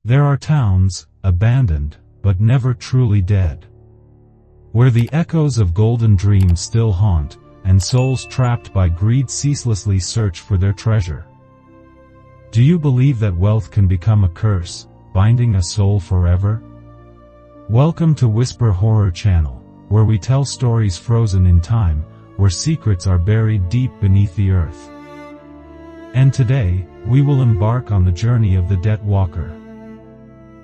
There are towns, abandoned, but never truly dead, where the echoes of golden dreams still haunt, and souls trapped by greed ceaselessly search for their treasure. Do you believe that wealth can become a curse, binding a soul forever? Welcome to Whisper Horror Channel, where we tell stories frozen in time, where secrets are buried deep beneath the earth. And today, we will embark on the journey of the Debt Walker.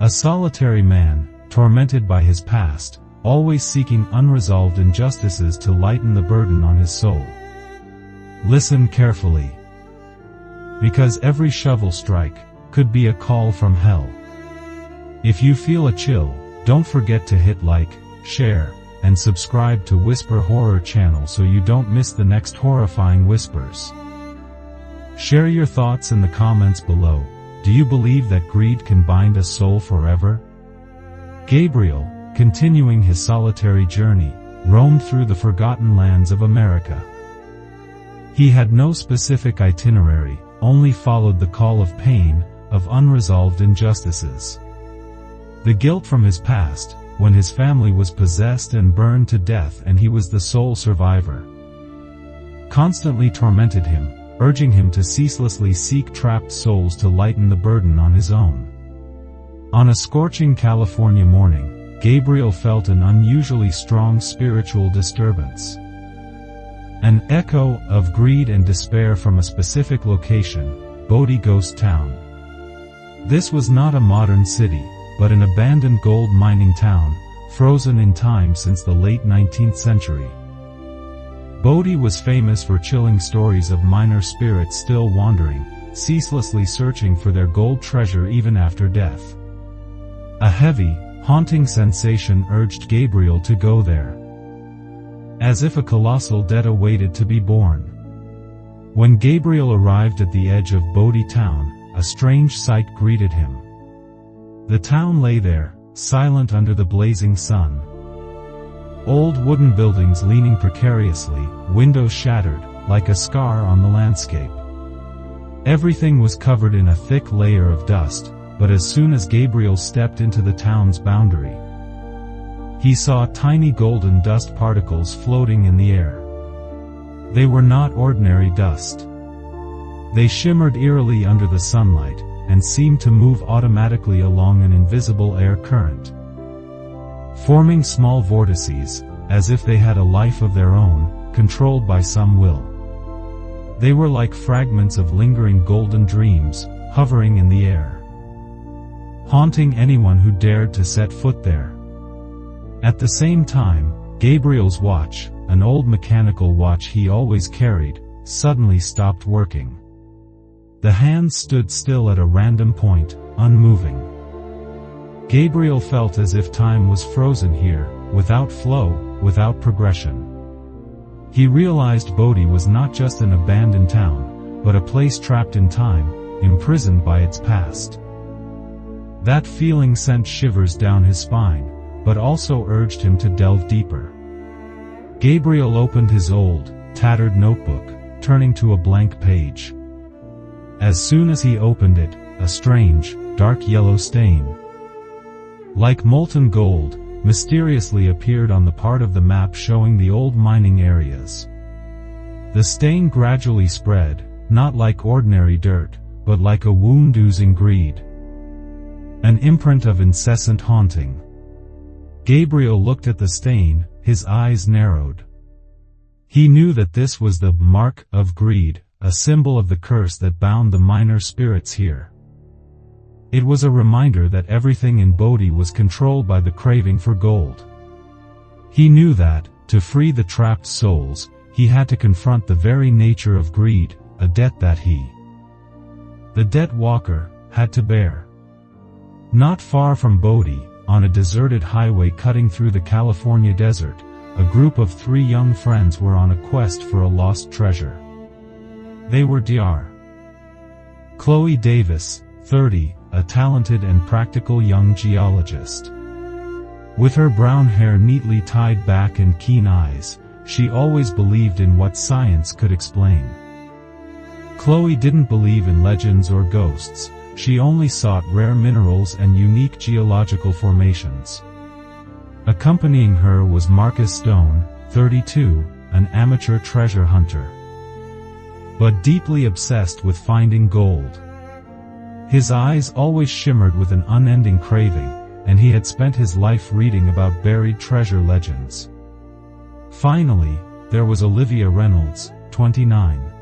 A solitary man, tormented by his past, always seeking unresolved injustices to lighten the burden on his soul. Listen carefully, because every shovel strike could be a call from hell. If you feel a chill, don't forget to hit like, share, and subscribe to Whisper Horror Channel so you don't miss the next horrifying whispers. Share your thoughts in the comments below. Do you believe that greed can bind a soul forever? Gabriel, continuing his solitary journey, roamed through the forgotten lands of America. He had no specific itinerary, only followed the call of pain, of unresolved injustices. The guilt from his past, when his family was possessed and burned to death and he was the sole survivor, constantly tormented him, urging him to ceaselessly seek trapped souls to lighten the burden on his own. On a scorching California morning, Gabriel felt an unusually strong spiritual disturbance. An echo of greed and despair from a specific location, Bodie Ghost Town. This was not a modern city, but an abandoned gold mining town, frozen in time since the late 19th century. Bodie was famous for chilling stories of miner spirits still wandering, ceaselessly searching for their gold treasure even after death. A heavy, haunting sensation urged Gabriel to go there, as if a colossal debt awaited to be born. When Gabriel arrived at the edge of Bodie Town, a strange sight greeted him. The town lay there, silent under the blazing sun. Old wooden buildings leaning precariously, windows shattered, like a scar on the landscape. Everything was covered in a thick layer of dust, but as soon as Gabriel stepped into the town's boundary, he saw tiny golden dust particles floating in the air. They were not ordinary dust. They shimmered eerily under the sunlight, and seemed to move automatically along an invisible air current, forming small vortices, as if they had a life of their own, controlled by some will. They were like fragments of lingering golden dreams, hovering in the air, haunting anyone who dared to set foot there. At the same time, Gabriel's watch, an old mechanical watch he always carried, suddenly stopped working. The hands stood still at a random point, unmoving. Gabriel felt as if time was frozen here, without flow, without progression. He realized Bodie was not just an abandoned town, but a place trapped in time, imprisoned by its past. That feeling sent shivers down his spine, but also urged him to delve deeper. Gabriel opened his old, tattered notebook, turning to a blank page. As soon as he opened it, a strange, dark yellow stain, like molten gold, mysteriously appeared on the part of the map showing the old mining areas. The stain gradually spread, not like ordinary dirt, but like a wound oozing greed, an imprint of incessant haunting. Gabriel looked at the stain, his eyes narrowed. He knew that this was the mark of greed, a symbol of the curse that bound the miner spirits here. It was a reminder that everything in Bodie was controlled by the craving for gold. He knew that, to free the trapped souls, he had to confront the very nature of greed, a debt that he, the Debt Walker, had to bear. Not far from Bodie, on a deserted highway cutting through the California desert, a group of 3 young friends were on a quest for a lost treasure. They were Dr. Chloe Davis, 30, a talented and practical young geologist. With her brown hair neatly tied back and keen eyes, she always believed in what science could explain. Chloe didn't believe in legends or ghosts, she only sought rare minerals and unique geological formations. Accompanying her was Marcus Stone, 32, an amateur treasure hunter, but deeply obsessed with finding gold. His eyes always shimmered with an unending craving, and he had spent his life reading about buried treasure legends. Finally, there was Olivia Reynolds, 29.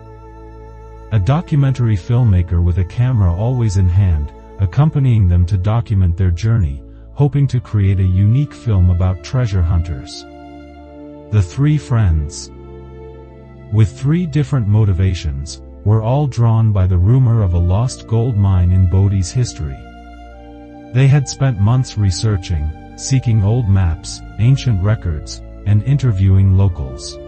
A documentary filmmaker with a camera always in hand, accompanying them to document their journey, hoping to create a unique film about treasure hunters. The three friends, with three different motivations, were all drawn by the rumor of a lost gold mine in Bodie's history. They had spent months researching, seeking old maps, ancient records, and interviewing locals.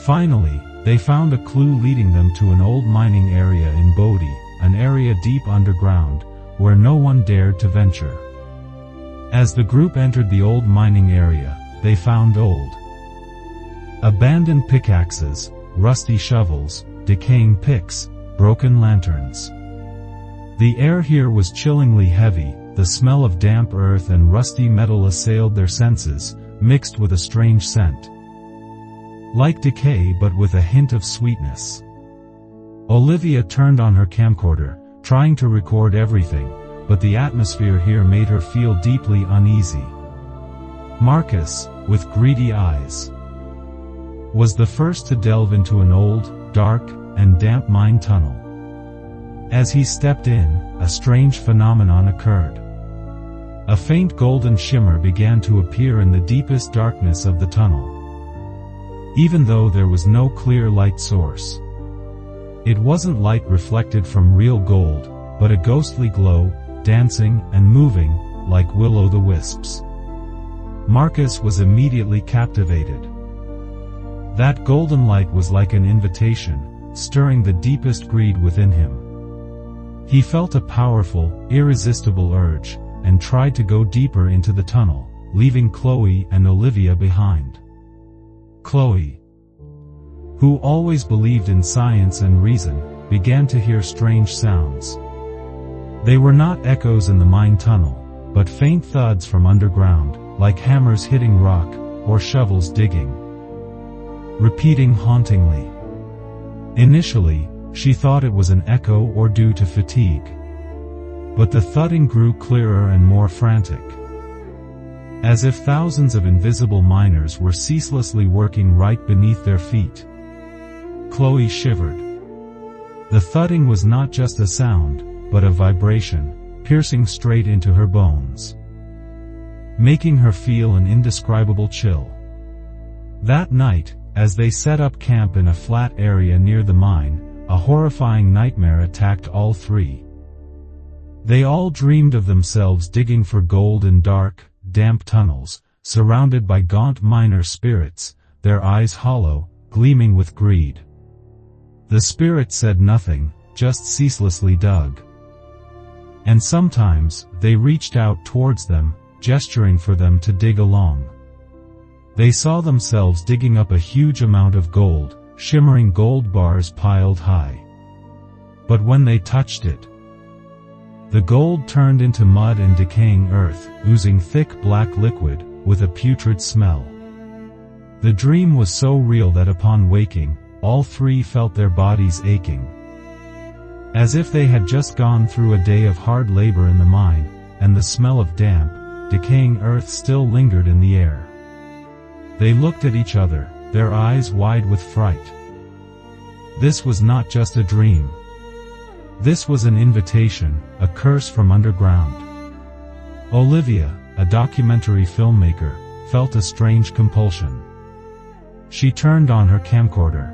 Finally, they found a clue leading them to an old mining area in Bodie, an area deep underground, where no one dared to venture. As the group entered the old mining area, they found old, abandoned pickaxes, rusty shovels, decaying picks, broken lanterns. The air here was chillingly heavy, the smell of damp earth and rusty metal assailed their senses, mixed with a strange scent. Like decay but with a hint of sweetness. Olivia turned on her camcorder, trying to record everything, but the atmosphere here made her feel deeply uneasy. Marcus, with greedy eyes, was the first to delve into an old, dark, and damp mine tunnel. As he stepped in, a strange phenomenon occurred. A faint golden shimmer began to appear in the deepest darkness of the tunnel. Even though there was no clear light source. It wasn't light reflected from real gold, but a ghostly glow, dancing and moving, like will-o'-the-wisps. Marcus was immediately captivated. That golden light was like an invitation, stirring the deepest greed within him. He felt a powerful, irresistible urge, and tried to go deeper into the tunnel, leaving Chloe and Olivia behind. Chloe, who always believed in science and reason, began to hear strange sounds. They were not echoes in the mine tunnel, but faint thuds from underground, like hammers hitting rock, or shovels digging, repeating hauntingly. Initially, she thought it was an echo or due to fatigue. But the thudding grew clearer and more frantic. As if thousands of invisible miners were ceaselessly working right beneath their feet. Chloe shivered. The thudding was not just a sound, but a vibration, piercing straight into her bones, making her feel an indescribable chill. That night, as they set up camp in a flat area near the mine, a horrifying nightmare attacked all three. They all dreamed of themselves digging for gold in dark, damp tunnels, surrounded by gaunt miner spirits, their eyes hollow, gleaming with greed. The spirits said nothing, just ceaselessly dug. And sometimes, they reached out towards them, gesturing for them to dig along. They saw themselves digging up a huge amount of gold, shimmering gold bars piled high. But when they touched it, the gold turned into mud and decaying earth, oozing thick black liquid, with a putrid smell. The dream was so real that upon waking, all three felt their bodies aching. As if they had just gone through a day of hard labor in the mine, and the smell of damp, decaying earth still lingered in the air. They looked at each other, their eyes wide with fright. This was not just a dream. This was an invitation, a curse from underground. Olivia, a documentary filmmaker, felt a strange compulsion. She turned on her camcorder,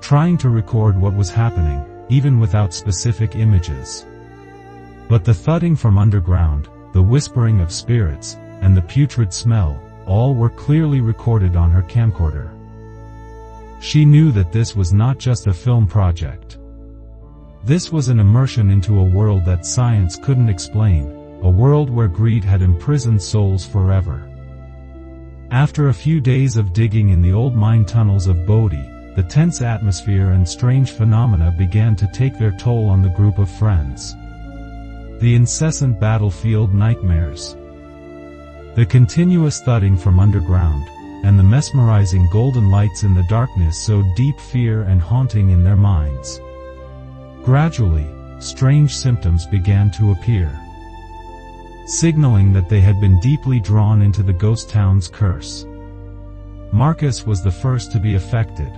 trying to record what was happening, even without specific images. But the thudding from underground, the whispering of spirits, and the putrid smell, all were clearly recorded on her camcorder. She knew that this was not just a film project. This was an immersion into a world that science couldn't explain, a world where greed had imprisoned souls forever. After a few days of digging in the old mine tunnels of Bodie, the tense atmosphere and strange phenomena began to take their toll on the group of friends. The incessant battlefield nightmares, the continuous thudding from underground, and the mesmerizing golden lights in the darkness sowed deep fear and haunting in their minds. Gradually, strange symptoms began to appear, signaling that they had been deeply drawn into the ghost town's curse. Marcus was the first to be affected.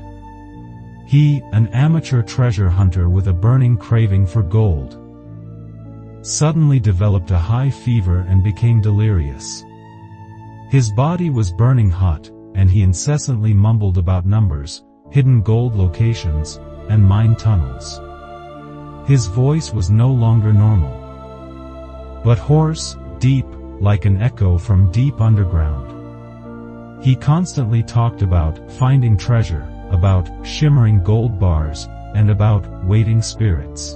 He, an amateur treasure hunter with a burning craving for gold, suddenly developed a high fever and became delirious. His body was burning hot, and he incessantly mumbled about numbers, hidden gold locations, and mine tunnels. His voice was no longer normal, but hoarse, deep, like an echo from deep underground. He constantly talked about finding treasure, about shimmering gold bars, and about waiting spirits.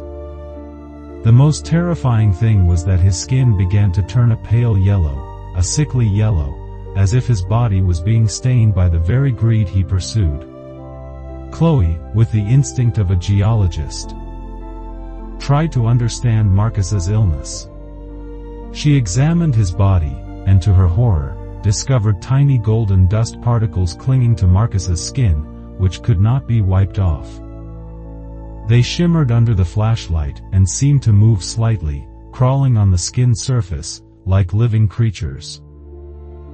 The most terrifying thing was that his skin began to turn a pale yellow, a sickly yellow, as if his body was being stained by the very greed he pursued. Chloe, with the instinct of a geologist, tried to understand Marcus's illness. She examined his body, and to her horror, discovered tiny golden dust particles clinging to Marcus's skin, which could not be wiped off. They shimmered under the flashlight and seemed to move slightly, crawling on the skin surface, like living creatures.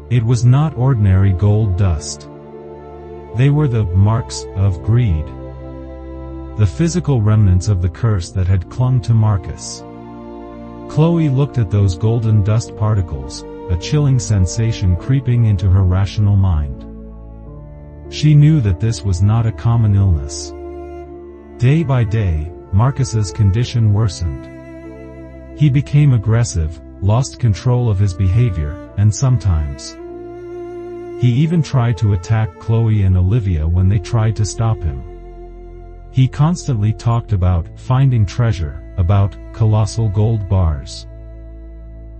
It was not ordinary gold dust. They were the marks of greed, the physical remnants of the curse that had clung to Marcus. Chloe looked at those golden dust particles, a chilling sensation creeping into her rational mind. She knew that this was not a common illness. Day by day, Marcus's condition worsened. He became aggressive, lost control of his behavior, and sometimes he even tried to attack Chloe and Olivia when they tried to stop him. He constantly talked about finding treasure, about colossal gold bars,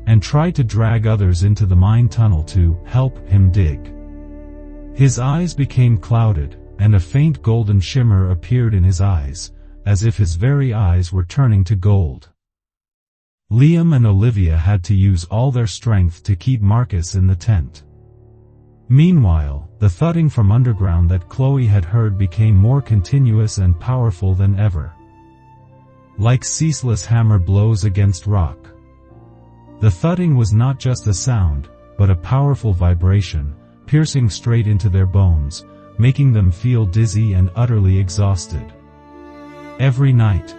and tried to drag others into the mine tunnel to help him dig. His eyes became clouded, and a faint golden shimmer appeared in his eyes, as if his very eyes were turning to gold. Liam and Olivia had to use all their strength to keep Marcus in the tent. Meanwhile, the thudding from underground that Chloe had heard became more continuous and powerful than ever, like ceaseless hammer blows against rock. The thudding was not just a sound, but a powerful vibration, piercing straight into their bones, making them feel dizzy and utterly exhausted. Every night,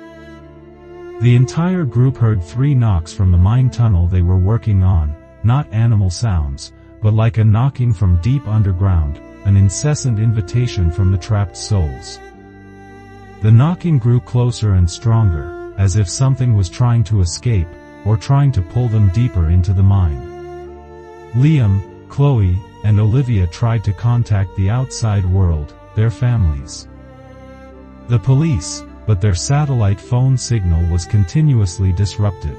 the entire group heard 3 knocks from the mine tunnel they were working on, not animal sounds, but like a knocking from deep underground, an incessant invitation from the trapped souls. The knocking grew closer and stronger, as if something was trying to escape, or trying to pull them deeper into the mine. Liam, Chloe, and Olivia tried to contact the outside world, their families, the police, but their satellite phone signal was continuously disrupted.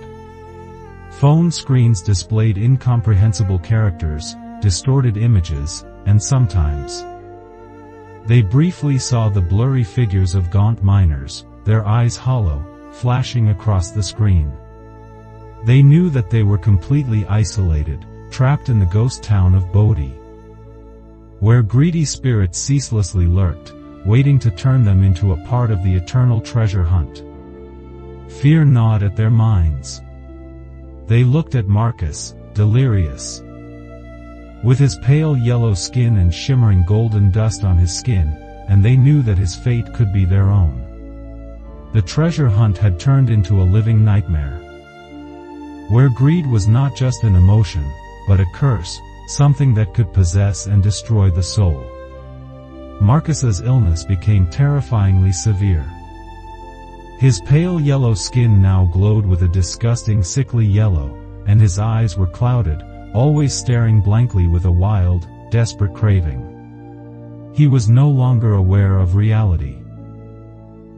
Phone screens displayed incomprehensible characters, distorted images, and sometimes they briefly saw the blurry figures of gaunt miners, their eyes hollow, flashing across the screen. They knew that they were completely isolated, trapped in the ghost town of Bodie, where greedy spirits ceaselessly lurked, waiting to turn them into a part of the eternal treasure hunt. Fear gnawed at their minds. They looked at Marcus, delirious, with his pale yellow skin and shimmering golden dust on his skin, and they knew that his fate could be their own. The treasure hunt had turned into a living nightmare, where greed was not just an emotion, but a curse, something that could possess and destroy the soul. Marcus's illness became terrifyingly severe. His pale yellow skin now glowed with a disgusting sickly yellow, and his eyes were clouded, always staring blankly with a wild, desperate craving. He was no longer aware of reality.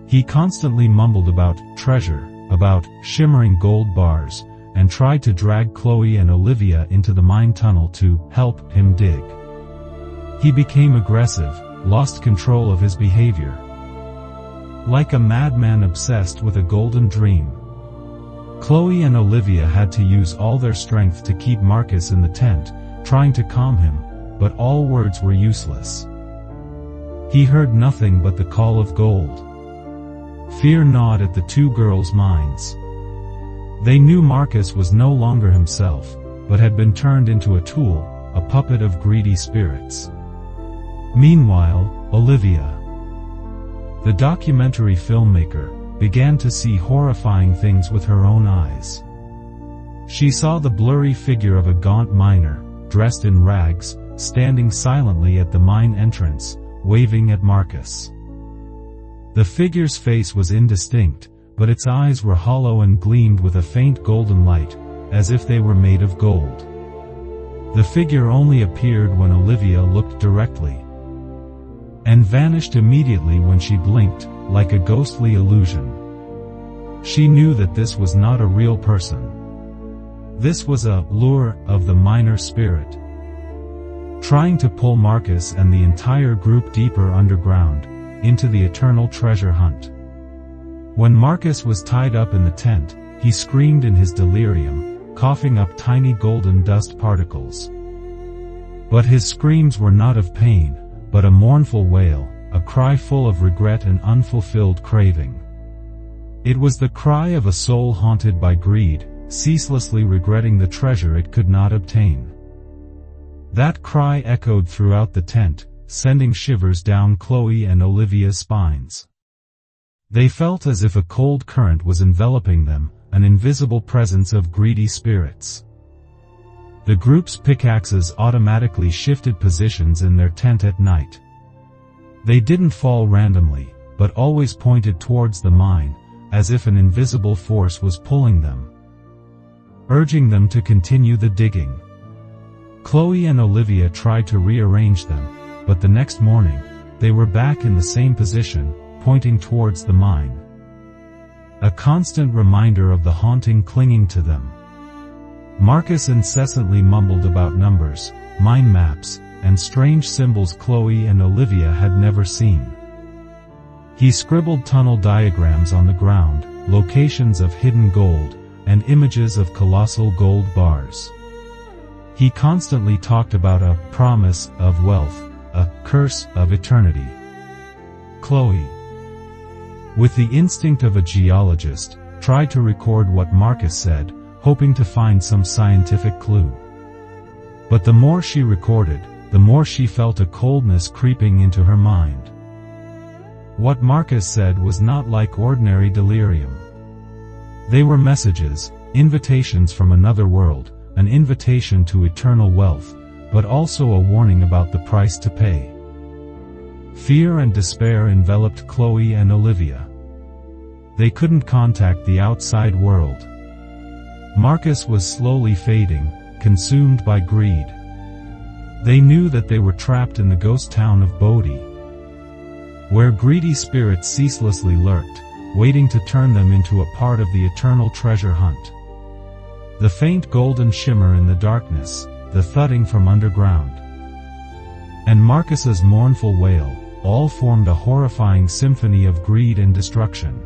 He constantly mumbled about treasure, about shimmering gold bars, and tried to drag Chloe and Olivia into the mine tunnel to help him dig. He became aggressive, lost control of his behavior. Like a madman obsessed with a golden dream, Chloe and Olivia had to use all their strength to keep Marcus in the tent, trying to calm him, but all words were useless. He heard nothing but the call of gold. Fear gnawed at the two girls' minds. They knew Marcus was no longer himself, but had been turned into a tool, a puppet of greedy spirits. Meanwhile, Olivia, the documentary filmmaker, began to see horrifying things with her own eyes. She saw the blurry figure of a gaunt miner, dressed in rags, standing silently at the mine entrance, waving at Marcus. The figure's face was indistinct, but its eyes were hollow and gleamed with a faint golden light, as if they were made of gold. The figure only appeared when Olivia looked directly, and vanished immediately when she blinked, like a ghostly illusion. She knew that this was not a real person. This was a lure of the miner spirit, trying to pull Marcus and the entire group deeper underground, into the eternal treasure hunt. When Marcus was tied up in the tent, he screamed in his delirium, coughing up tiny golden dust particles. But his screams were not of pain, but a mournful wail, a cry full of regret and unfulfilled craving. It was the cry of a soul haunted by greed, ceaselessly regretting the treasure it could not obtain. That cry echoed throughout the tent, sending shivers down Chloe and Olivia's spines. They felt as if a cold current was enveloping them, an invisible presence of greedy spirits. The group's pickaxes automatically shifted positions in their tent at night. They didn't fall randomly, but always pointed towards the mine, as if an invisible force was pulling them, urging them to continue the digging. Chloe and Olivia tried to rearrange them, but the next morning, they were back in the same position, pointing towards the mine. A constant reminder of the haunting clinging to them. Marcus incessantly mumbled about numbers, mine maps, and strange symbols Chloe and Olivia had never seen. He scribbled tunnel diagrams on the ground, locations of hidden gold, and images of colossal gold bars. He constantly talked about a promise of wealth, a curse of eternity. Chloe, with the instinct of a geologist, tried to record what Marcus said, hoping to find some scientific clue. But the more she recorded, the more she felt a coldness creeping into her mind. What Marcus said was not like ordinary delirium. They were messages, invitations from another world, an invitation to eternal wealth, but also a warning about the price to pay. Fear and despair enveloped Chloe and Olivia. They couldn't contact the outside world. Marcus was slowly fading, consumed by greed. They knew that they were trapped in the ghost town of Bodie, where greedy spirits ceaselessly lurked, waiting to turn them into a part of the eternal treasure hunt. The faint golden shimmer in the darkness, the thudding from underground, and Marcus's mournful wail, all formed a horrifying symphony of greed and destruction.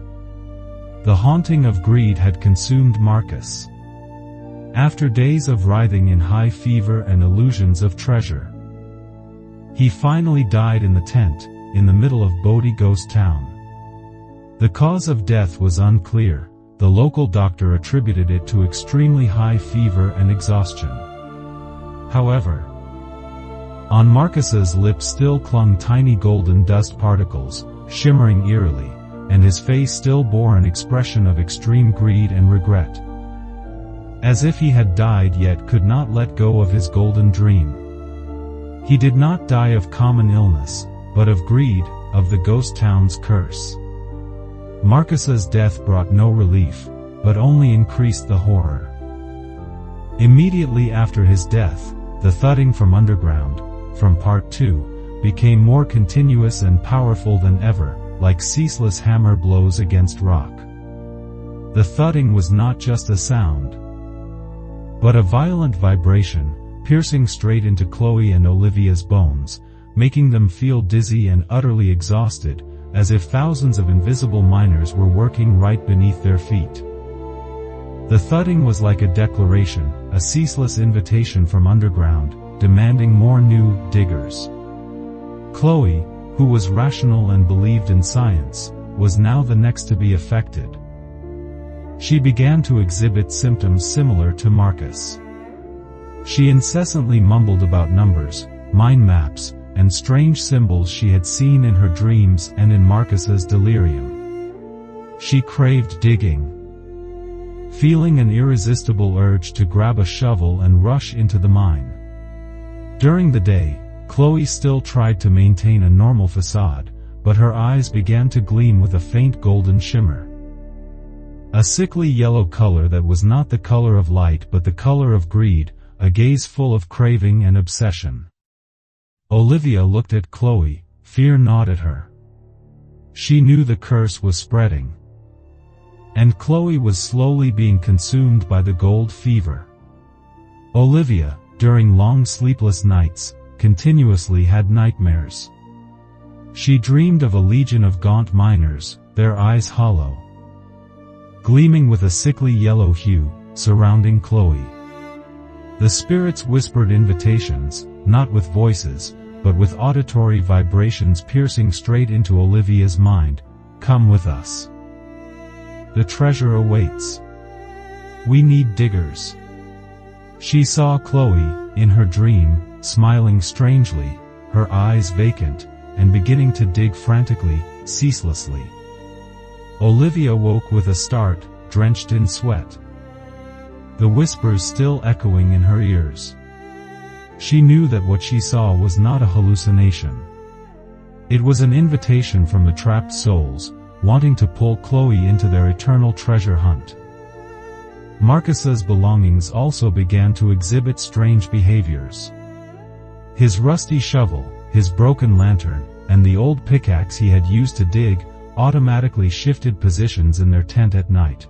The haunting of greed had consumed Marcus. After days of writhing in high fever and illusions of treasure, he finally died in the tent, in the middle of Bodie Ghost Town. The cause of death was unclear. The local doctor attributed it to extremely high fever and exhaustion. However, on Marcus's lips still clung tiny golden dust particles, shimmering eerily, and his face still bore an expression of extreme greed and regret. As if he had died yet could not let go of his golden dream. He did not die of common illness, but of greed, of the ghost town's curse. Marcus's death brought no relief, but only increased the horror. Immediately after his death, the thudding from underground, from Part 2, became more continuous and powerful than ever, like ceaseless hammer blows against rock. The thudding was not just a sound, but a violent vibration, piercing straight into Chloe and Olivia's bones, making them feel dizzy and utterly exhausted, as if thousands of invisible miners were working right beneath their feet. The thudding was like a declaration, a ceaseless invitation from underground, demanding more new diggers. Chloe, who was rational and believed in science, was now the next to be affected. She began to exhibit symptoms similar to Marcus. She incessantly mumbled about numbers, mind maps, and strange symbols she had seen in her dreams and in Marcus's delirium. She craved digging, feeling an irresistible urge to grab a shovel and rush into the mine. During the day, Chloe still tried to maintain a normal facade, but her eyes began to gleam with a faint golden shimmer. A sickly yellow color that was not the color of light but the color of greed, a gaze full of craving and obsession. Olivia looked at Chloe, fear gnawed at her. She knew the curse was spreading. And Chloe was slowly being consumed by the gold fever. Olivia, during long sleepless nights, continuously had nightmares. She dreamed of a legion of gaunt miners, their eyes hollow, gleaming with a sickly yellow hue, surrounding Chloe. The spirits whispered invitations, not with voices, but with auditory vibrations piercing straight into Olivia's mind. Come with us. The treasure awaits. We need diggers. She saw Chloe, in her dream, smiling strangely, her eyes vacant, and beginning to dig frantically, ceaselessly. Olivia woke with a start, drenched in sweat, the whispers still echoing in her ears. She knew that what she saw was not a hallucination. It was an invitation from the trapped souls, wanting to pull Chloe into their eternal treasure hunt. Marcus's belongings also began to exhibit strange behaviors. His rusty shovel, his broken lantern, and the old pickaxe he had used to dig, automatically shifted positions in their tent at night.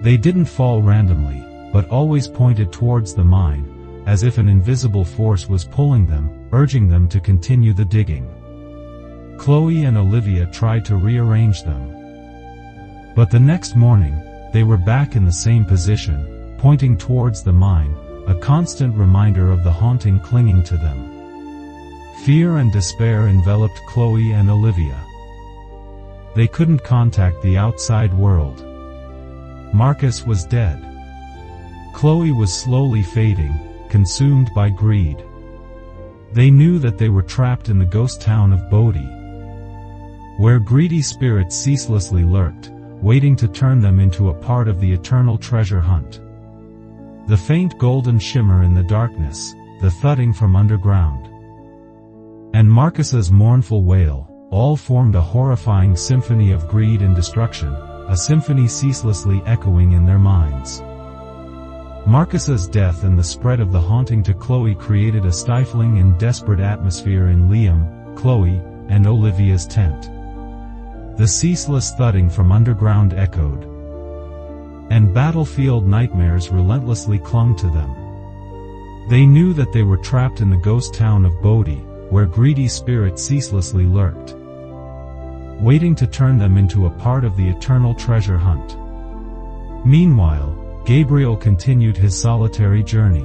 They didn't fall randomly, but always pointed towards the mine, as if an invisible force was pulling them, urging them to continue the digging. Chloe and Olivia tried to rearrange them. But the next morning, they were back in the same position, pointing towards the mine, a constant reminder of the haunting clinging to them. Fear and despair enveloped Chloe and Olivia. They couldn't contact the outside world. Marcus was dead. Chloe was slowly fading, consumed by greed. They knew that they were trapped in the ghost town of Bodie, where greedy spirits ceaselessly lurked, waiting to turn them into a part of the eternal treasure hunt. The faint golden shimmer in the darkness, the thudding from underground, and Marcus's mournful wail, all formed a horrifying symphony of greed and destruction, a symphony ceaselessly echoing in their minds. Marcus's death and the spread of the haunting to Chloe created a stifling and desperate atmosphere in Liam, Chloe, and Olivia's tent. The ceaseless thudding from underground echoed, and battlefield nightmares relentlessly clung to them. They knew that they were trapped in the ghost town of Bodie, where greedy spirits ceaselessly lurked, waiting to turn them into a part of the eternal treasure hunt. Meanwhile, Gabriel continued his solitary journey.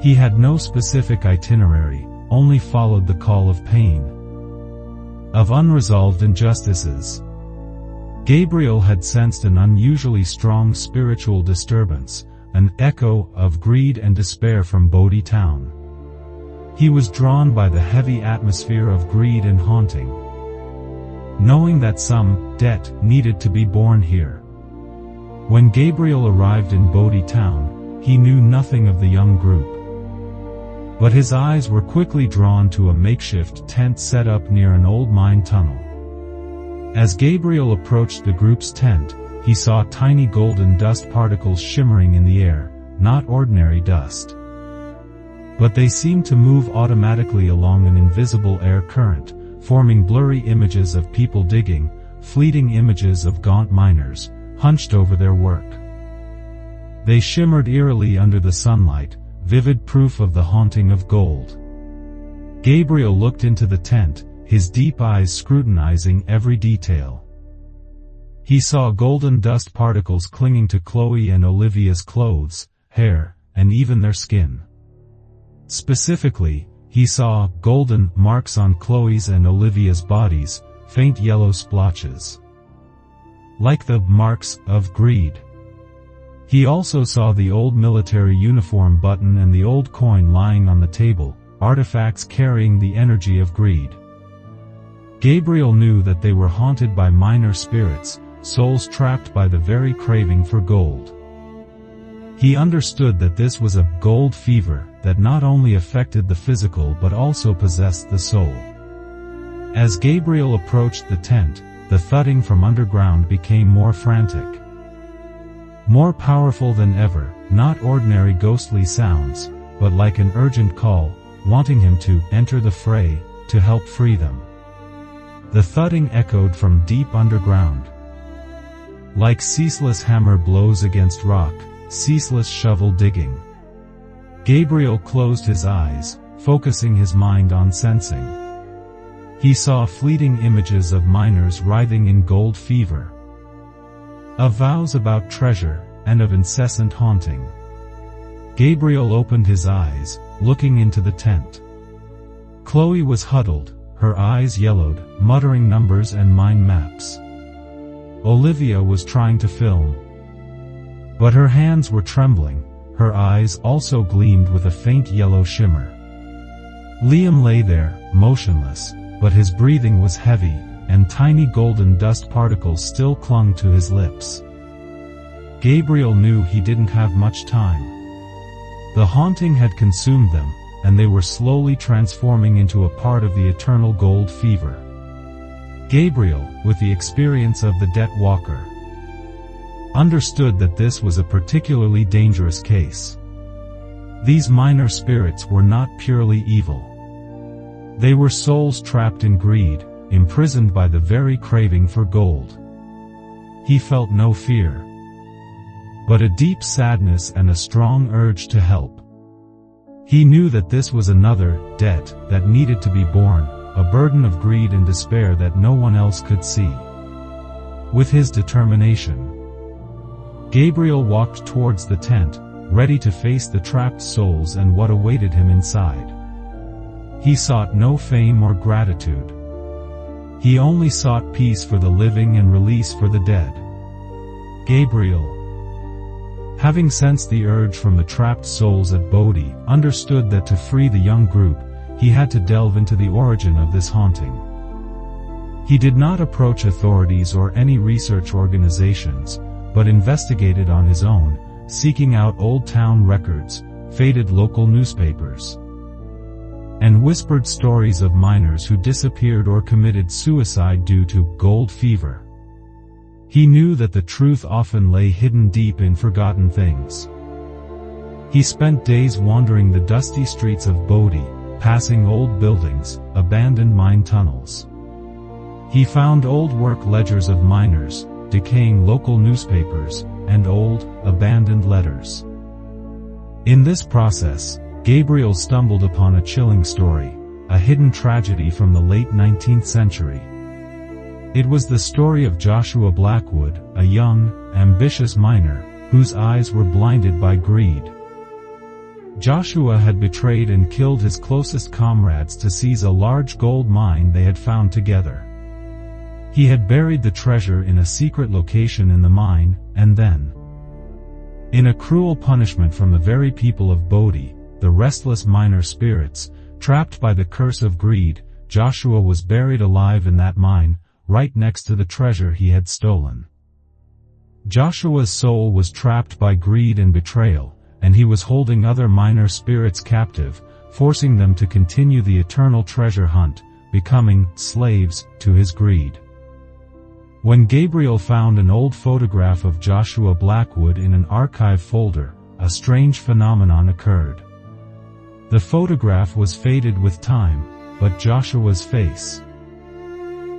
He had no specific itinerary, only followed the call of pain, of unresolved injustices. Gabriel had sensed an unusually strong spiritual disturbance, an echo of greed and despair from Bodie Town. He was drawn by the heavy atmosphere of greed and haunting, knowing that some debt needed to be borne here. When Gabriel arrived in Bodie Town, he knew nothing of the young group. But his eyes were quickly drawn to a makeshift tent set up near an old mine tunnel. As Gabriel approached the group's tent, he saw tiny golden dust particles shimmering in the air, not ordinary dust. But they seemed to move automatically along an invisible air current, forming blurry images of people digging, fleeting images of gaunt miners, hunched over their work. They shimmered eerily under the sunlight, vivid proof of the haunting of gold. Gabriel looked into the tent, his deep eyes scrutinizing every detail. He saw golden dust particles clinging to Chloe and Olivia's clothes, hair, and even their skin. Specifically, he saw golden marks on Chloe's and Olivia's bodies, faint yellow splotches, like the marks of greed. He also saw the old military uniform button and the old coin lying on the table, artifacts carrying the energy of greed. Gabriel knew that they were haunted by minor spirits, souls trapped by the very craving for gold. He understood that this was a gold fever that not only affected the physical but also possessed the soul. As Gabriel approached the tent, the thudding from underground became more frantic, more powerful than ever, not ordinary ghostly sounds, but like an urgent call, wanting him to enter the fray, to help free them. The thudding echoed from deep underground, like ceaseless hammer blows against rock, ceaseless shovel digging. Gabriel closed his eyes, focusing his mind on sensing. He saw fleeting images of miners writhing in gold fever, of vows about treasure, and of incessant haunting. Gabriel opened his eyes, looking into the tent. Chloe was huddled, her eyes yellowed, muttering numbers and mind maps. Olivia was trying to film, but her hands were trembling, her eyes also gleamed with a faint yellow shimmer. Liam lay there, motionless, but his breathing was heavy, and tiny golden dust particles still clung to his lips. Gabriel knew he didn't have much time. The haunting had consumed them, and they were slowly transforming into a part of the eternal gold fever. Gabriel, with the experience of the debt walker, understood that this was a particularly dangerous case. These minor spirits were not purely evil. They were souls trapped in greed, imprisoned by the very craving for gold. He felt no fear, but a deep sadness and a strong urge to help. He knew that this was another debt that needed to be borne, a burden of greed and despair that no one else could see. With his determination, Gabriel walked towards the tent, ready to face the trapped souls and what awaited him inside. He sought no fame or gratitude. He only sought peace for the living and release for the dead. Gabriel, having sensed the urge from the trapped souls at Bodie, understood that to free the young group, he had to delve into the origin of this haunting. He did not approach authorities or any research organizations, but investigated on his own, seeking out old town records, faded local newspapers, and whispered stories of miners who disappeared or committed suicide due to gold fever. He knew that the truth often lay hidden deep in forgotten things. He spent days wandering the dusty streets of Bodie, passing old buildings, abandoned mine tunnels. He found old work ledgers of miners, decaying local newspapers, and old, abandoned letters. In this process, Gabriel stumbled upon a chilling story, a hidden tragedy from the late 19th century. It was the story of Joshua Blackwood, a young, ambitious miner, whose eyes were blinded by greed. Joshua had betrayed and killed his closest comrades to seize a large gold mine they had found together. He had buried the treasure in a secret location in the mine, and then, in a cruel punishment from the very people of Bodie, the restless miner spirits, trapped by the curse of greed, Joshua was buried alive in that mine, right next to the treasure he had stolen. Joshua's soul was trapped by greed and betrayal, and he was holding other miner spirits captive, forcing them to continue the eternal treasure hunt, becoming slaves to his greed. When Gabriel found an old photograph of Joshua Blackwood in an archive folder, a strange phenomenon occurred. The photograph was faded with time, but Joshua's face,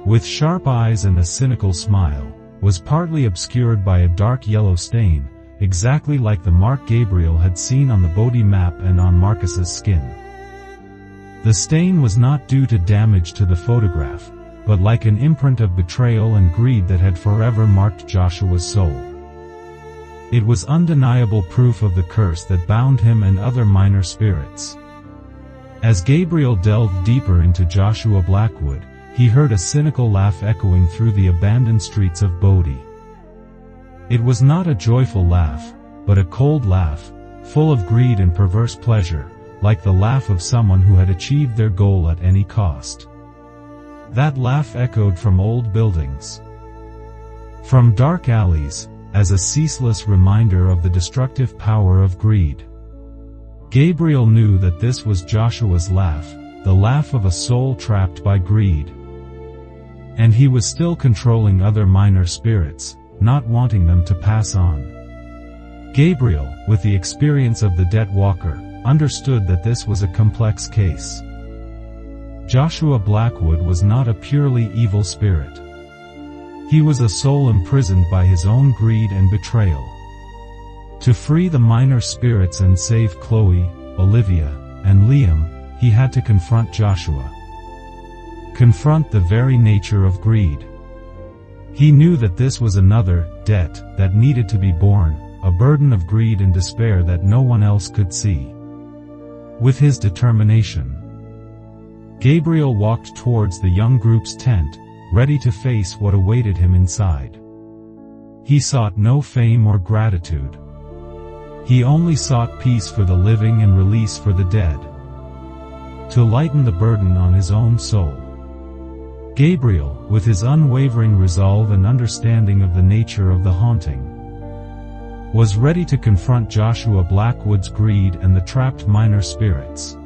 with sharp eyes and a cynical smile, was partly obscured by a dark yellow stain, exactly like the mark Gabriel had seen on the Bodie map and on Marcus's skin. The stain was not due to damage to the photograph, but like an imprint of betrayal and greed that had forever marked Joshua's soul. It was undeniable proof of the curse that bound him and other minor spirits. As Gabriel delved deeper into Joshua Blackwood, he heard a cynical laugh echoing through the abandoned streets of Bodie. It was not a joyful laugh, but a cold laugh, full of greed and perverse pleasure, like the laugh of someone who had achieved their goal at any cost. That laugh echoed from old buildings, from dark alleys, as a ceaseless reminder of the destructive power of greed. Gabriel knew that this was Joshua's laugh, the laugh of a soul trapped by greed. And he was still controlling other minor spirits, not wanting them to pass on. Gabriel, with the experience of the dead walker, understood that this was a complex case. Joshua Blackwood was not a purely evil spirit. He was a soul imprisoned by his own greed and betrayal. To free the minor spirits and save Chloe, Olivia, and Liam, he had to confront Joshua. Confront the very nature of greed. He knew that this was another debt that needed to be borne, a burden of greed and despair that no one else could see. With his determination, Gabriel walked towards the young group's tent, ready to face what awaited him inside. He sought no fame or gratitude. He only sought peace for the living and release for the dead, to lighten the burden on his own soul. Gabriel, with his unwavering resolve and understanding of the nature of the haunting, was ready to confront Joshua Blackwood's greed and the trapped minor spirits.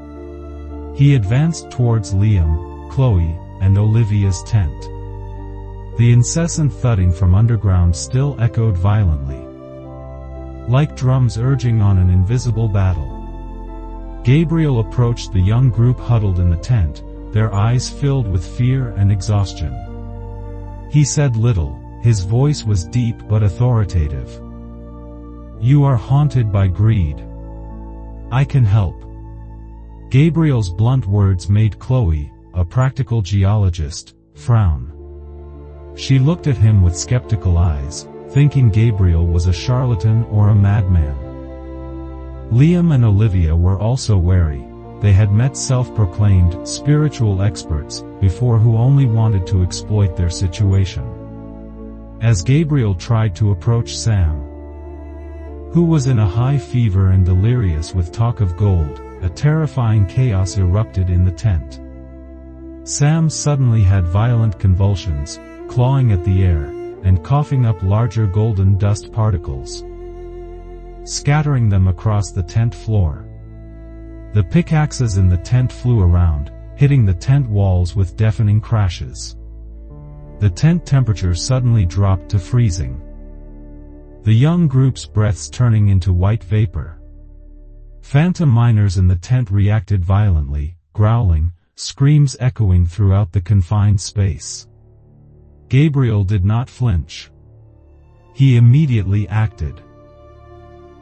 He advanced towards Liam, Chloe, and Olivia's tent. The incessant thudding from underground still echoed violently, like drums urging on an invisible battle. Gabriel approached the young group huddled in the tent, their eyes filled with fear and exhaustion. He said little, his voice was deep but authoritative. "You are haunted by greed. I can help." Gabriel's blunt words made Chloe, a practical geologist, frown. She looked at him with skeptical eyes, thinking Gabriel was a charlatan or a madman. Liam and Olivia were also wary. They had met self-proclaimed spiritual experts before who only wanted to exploit their situation. As Gabriel tried to approach Sam, who was in a high fever and delirious with talk of gold, a terrifying chaos erupted in the tent. Sam suddenly had violent convulsions, clawing at the air, and coughing up larger golden dust particles, scattering them across the tent floor. The pickaxes in the tent flew around, hitting the tent walls with deafening crashes. The tent temperature suddenly dropped to freezing, the young group's breaths turning into white vapor. Phantom miners in the tent reacted violently, growling, screams echoing throughout the confined space. Gabriel did not flinch. He immediately acted.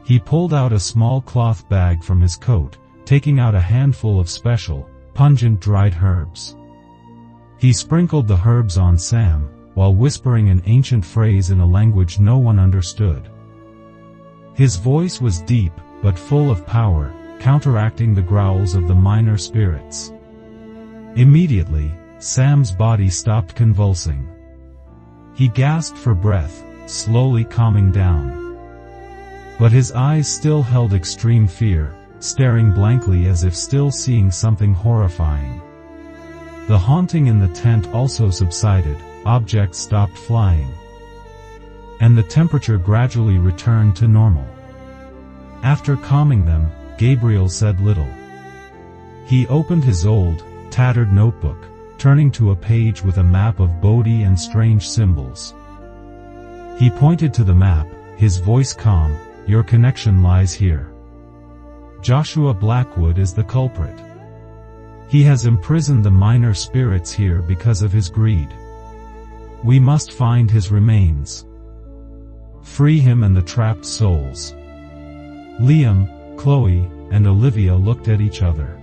He pulled out a small cloth bag from his coat, taking out a handful of special, pungent dried herbs. He sprinkled the herbs on Sam, while whispering an ancient phrase in a language no one understood. His voice was deep, but full of power, counteracting the growls of the minor spirits. Immediately, Sam's body stopped convulsing. He gasped for breath, slowly calming down. But his eyes still held extreme fear, staring blankly as if still seeing something horrifying. The haunting in the tent also subsided, objects stopped flying, and the temperature gradually returned to normal. After calming them, Gabriel said little. He opened his old, tattered notebook, turning to a page with a map of Bodie and strange symbols. He pointed to the map, his voice calm, "Your connection lies here. Joshua Blackwood is the culprit. He has imprisoned the minor spirits here because of his greed. We must find his remains. Free him and the trapped souls." Liam, Chloe, and Olivia looked at each other.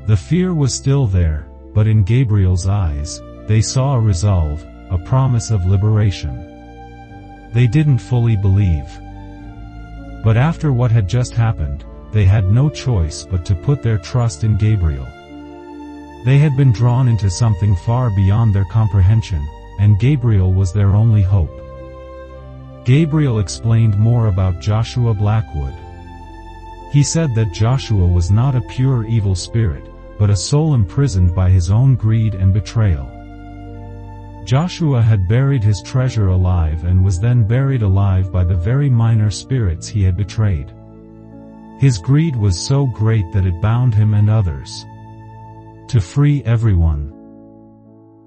The fear was still there, but in Gabriel's eyes, they saw a resolve, a promise of liberation. They didn't fully believe. But after what had just happened, they had no choice but to put their trust in Gabriel. They had been drawn into something far beyond their comprehension, and Gabriel was their only hope. Gabriel explained more about Joshua Blackwood. He said that Joshua was not a pure evil spirit, but a soul imprisoned by his own greed and betrayal. Joshua had buried his treasure alive and was then buried alive by the very minor spirits he had betrayed. His greed was so great that it bound him and others. To free everyone,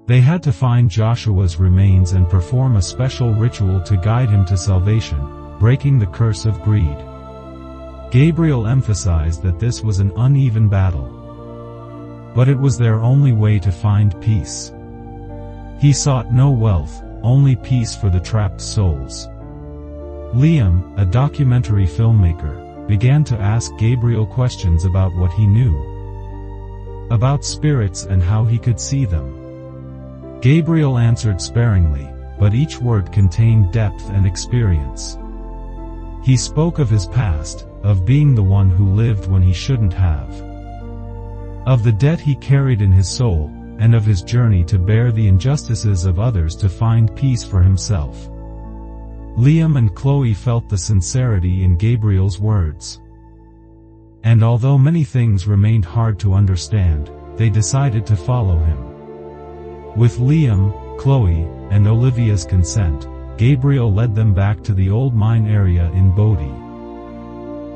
they had to find Joshua's remains and perform a special ritual to guide him to salvation, breaking the curse of greed. Gabriel emphasized that this was an uneven battle, but it was their only way to find peace. He sought no wealth, only peace for the trapped souls. Liam, a documentary filmmaker, began to ask Gabriel questions about what he knew about spirits and how he could see them. Gabriel answered sparingly, but each word contained depth and experience. He spoke of his past, of being the one who lived when he shouldn't have, of the debt he carried in his soul, and of his journey to bear the injustices of others to find peace for himself. Liam and Chloe felt the sincerity in Gabriel's words. And although many things remained hard to understand, they decided to follow him. With Liam, Chloe, and Olivia's consent, Gabriel led them back to the old mine area in Bodie,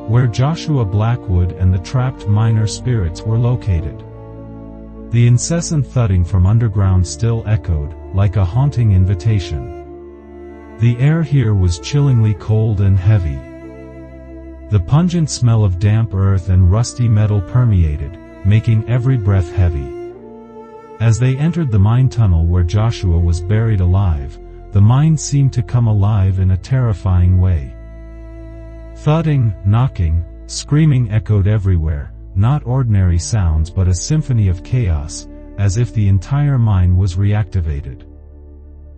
where Joshua Blackwood and the trapped minor spirits were located. The incessant thudding from underground still echoed, like a haunting invitation. The air here was chillingly cold and heavy. The pungent smell of damp earth and rusty metal permeated, making every breath heavy. As they entered the mine tunnel where Joshua was buried alive, the mine seemed to come alive in a terrifying way. Thudding, knocking, screaming echoed everywhere, not ordinary sounds but a symphony of chaos, as if the entire mine was reactivated.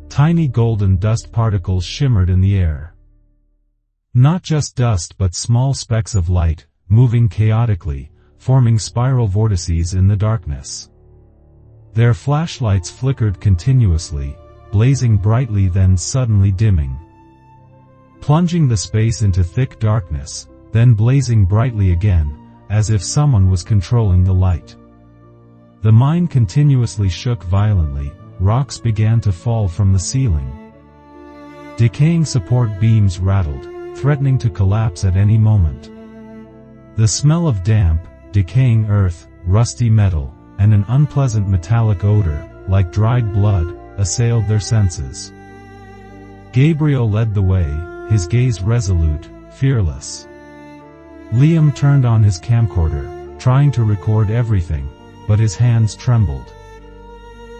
Tiny golden dust particles shimmered in the air. Not just dust but small specks of light, moving chaotically, forming spiral vortices in the darkness. Their flashlights flickered continuously, blazing brightly then suddenly dimming, plunging the space into thick darkness, then blazing brightly again, as if someone was controlling the light. The mine continuously shook violently, rocks began to fall from the ceiling. Decaying support beams rattled, threatening to collapse at any moment. The smell of damp, decaying earth, rusty metal, and an unpleasant metallic odor, like dried blood, assailed their senses. Gabriel led the way, his gaze resolute, fearless. Liam turned on his camcorder, trying to record everything, but his hands trembled.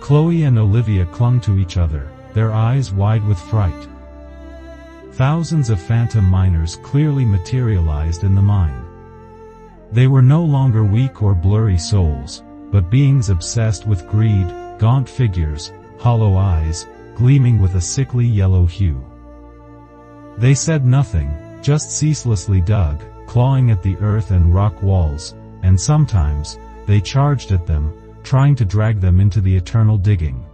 Chloe and Olivia clung to each other, their eyes wide with fright. Thousands of phantom miners clearly materialized in the mine. They were no longer weak or blurry souls, but beings obsessed with greed, gaunt figures, hollow eyes, gleaming with a sickly yellow hue. They said nothing, just ceaselessly dug, clawing at the earth and rock walls, and sometimes, they charged at them, trying to drag them into the eternal digging.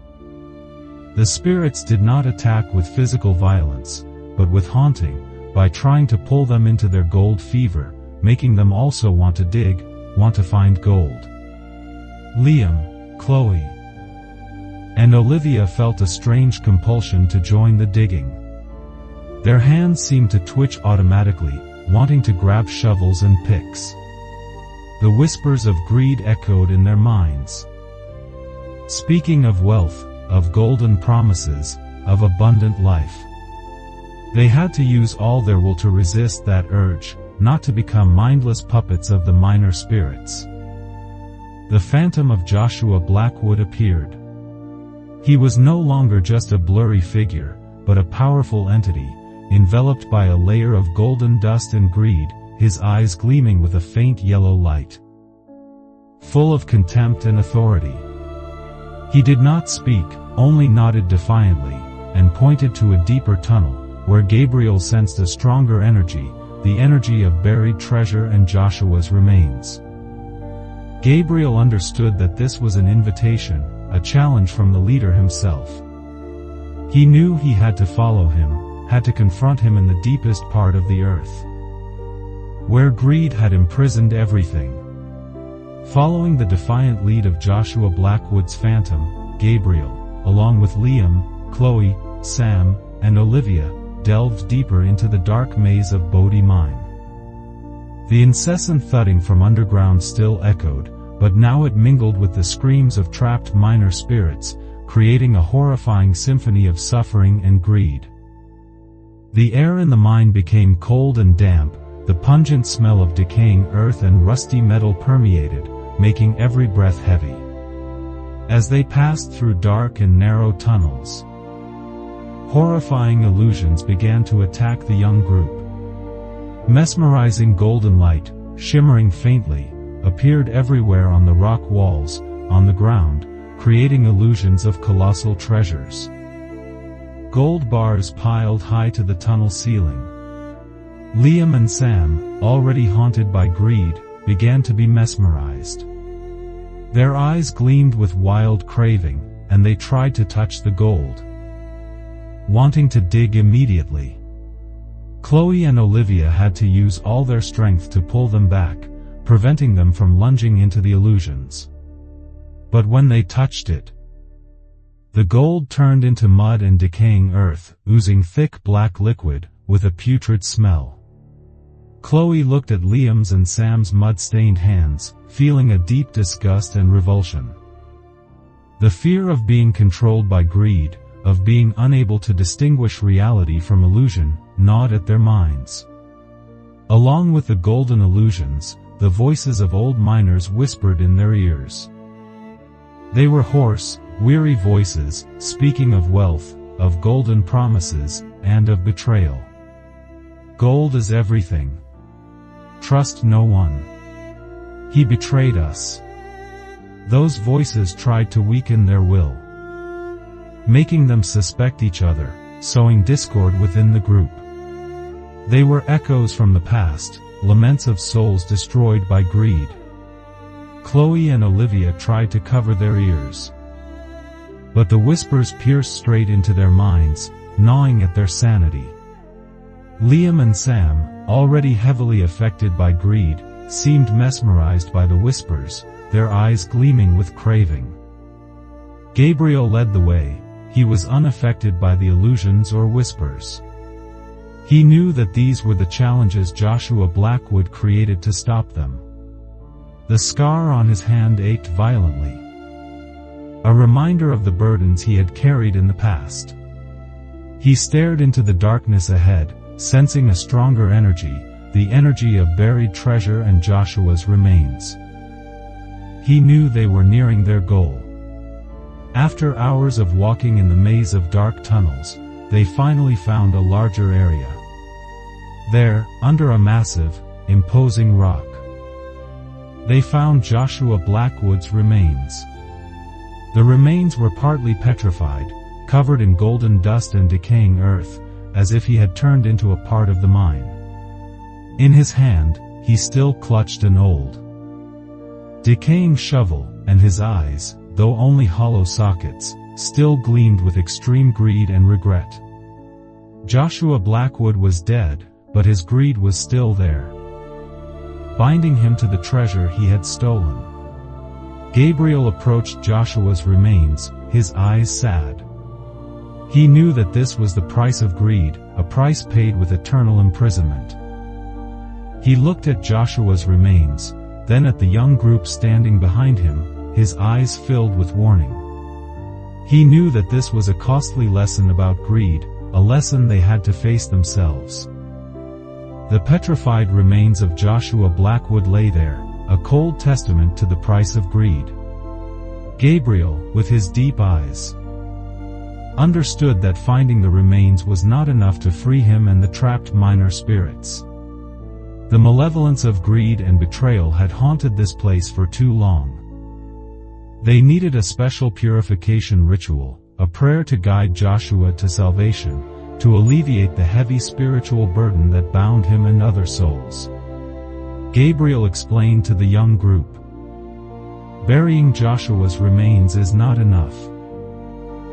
The spirits did not attack with physical violence, but with haunting, by trying to pull them into their gold fever, making them also want to dig, want to find gold. Liam, Chloe, and Olivia felt a strange compulsion to join the digging. Their hands seemed to twitch automatically, wanting to grab shovels and picks. The whispers of greed echoed in their minds, speaking of wealth, of golden promises, of abundant life. They had to use all their will to resist that urge, not to become mindless puppets of the minor spirits. The phantom of Joshua Blackwood appeared. He was no longer just a blurry figure, but a powerful entity, enveloped by a layer of golden dust and greed, his eyes gleaming with a faint yellow light. full of contempt and authority. He did not speak, only nodded defiantly, and pointed to a deeper tunnel, where Gabriel sensed a stronger energy, the energy of buried treasure and Joshua's remains. Gabriel understood that this was an invitation, a challenge from the leader himself. He knew he had to follow him, had to confront him in the deepest part of the earth, where greed had imprisoned everything. Following the defiant lead of Joshua Blackwood's phantom, Gabriel, along with Liam, Chloe, Sam, and Olivia, delved deeper into the dark maze of Bodie Mine. The incessant thudding from underground still echoed, but now it mingled with the screams of trapped miner spirits, creating a horrifying symphony of suffering and greed. The air in the mine became cold and damp, the pungent smell of decaying earth and rusty metal permeated, making every breath heavy. As they passed through dark and narrow tunnels, horrifying illusions began to attack the young group. Mesmerizing golden light, shimmering faintly, appeared everywhere on the rock walls, on the ground, creating illusions of colossal treasures. Gold bars piled high to the tunnel ceiling. Liam and Sam, already haunted by greed, began to be mesmerized. Their eyes gleamed with wild craving, and they tried to touch the gold, wanting to dig immediately. Chloe and Olivia had to use all their strength to pull them back, preventing them from lunging into the illusions. But when they touched it, the gold turned into mud and decaying earth, oozing thick black liquid, with a putrid smell. Chloe looked at Liam's and Sam's mud-stained hands, feeling a deep disgust and revulsion. The fear of being controlled by greed, of being unable to distinguish reality from illusion, gnawed at their minds. Along with the golden illusions, the voices of old miners whispered in their ears. They were hoarse, weary voices, speaking of wealth, of golden promises, and of betrayal. Gold is everything. Trust no one. He betrayed us. Those voices tried to weaken their will, making them suspect each other, sowing discord within the group. They were echoes from the past, laments of souls destroyed by greed. Chloe and Olivia tried to cover their ears, but the whispers pierced straight into their minds, gnawing at their sanity. Liam and Sam, already heavily affected by greed, seemed mesmerized by the whispers, their eyes gleaming with craving. Gabriel led the way. He was unaffected by the illusions or whispers. He knew that these were the challenges Joshua Blackwood created to stop them. The scar on his hand ached violently, a reminder of the burdens he had carried in the past. He stared into the darkness ahead, sensing a stronger energy, the energy of buried treasure and Joshua's remains. He knew they were nearing their goal. After hours of walking in the maze of dark tunnels, they finally found a larger area. There, under a massive, imposing rock, they found Joshua Blackwood's remains. The remains were partly petrified, covered in golden dust and decaying earth, as if he had turned into a part of the mine. In his hand, he still clutched an old, decaying shovel, and his eyes, though only hollow sockets, still gleamed with extreme greed and regret. Joshua Blackwood was dead, but his greed was still there, binding him to the treasure he had stolen. Gabriel approached Joshua's remains, his eyes sad. He knew that this was the price of greed, a price paid with eternal imprisonment. He looked at Joshua's remains, then at the young group standing behind him, his eyes filled with warning. He knew that this was a costly lesson about greed, a lesson they had to face themselves. The petrified remains of Joshua Blackwood lay there, a cold testament to the price of greed. Gabriel, with his deep eyes, understood that finding the remains was not enough to free him and the trapped miner spirits. The malevolence of greed and betrayal had haunted this place for too long. They needed a special purification ritual, a prayer to guide Joshua to salvation, to alleviate the heavy spiritual burden that bound him and other souls. Gabriel explained to the young group, "Burying Joshua's remains is not enough.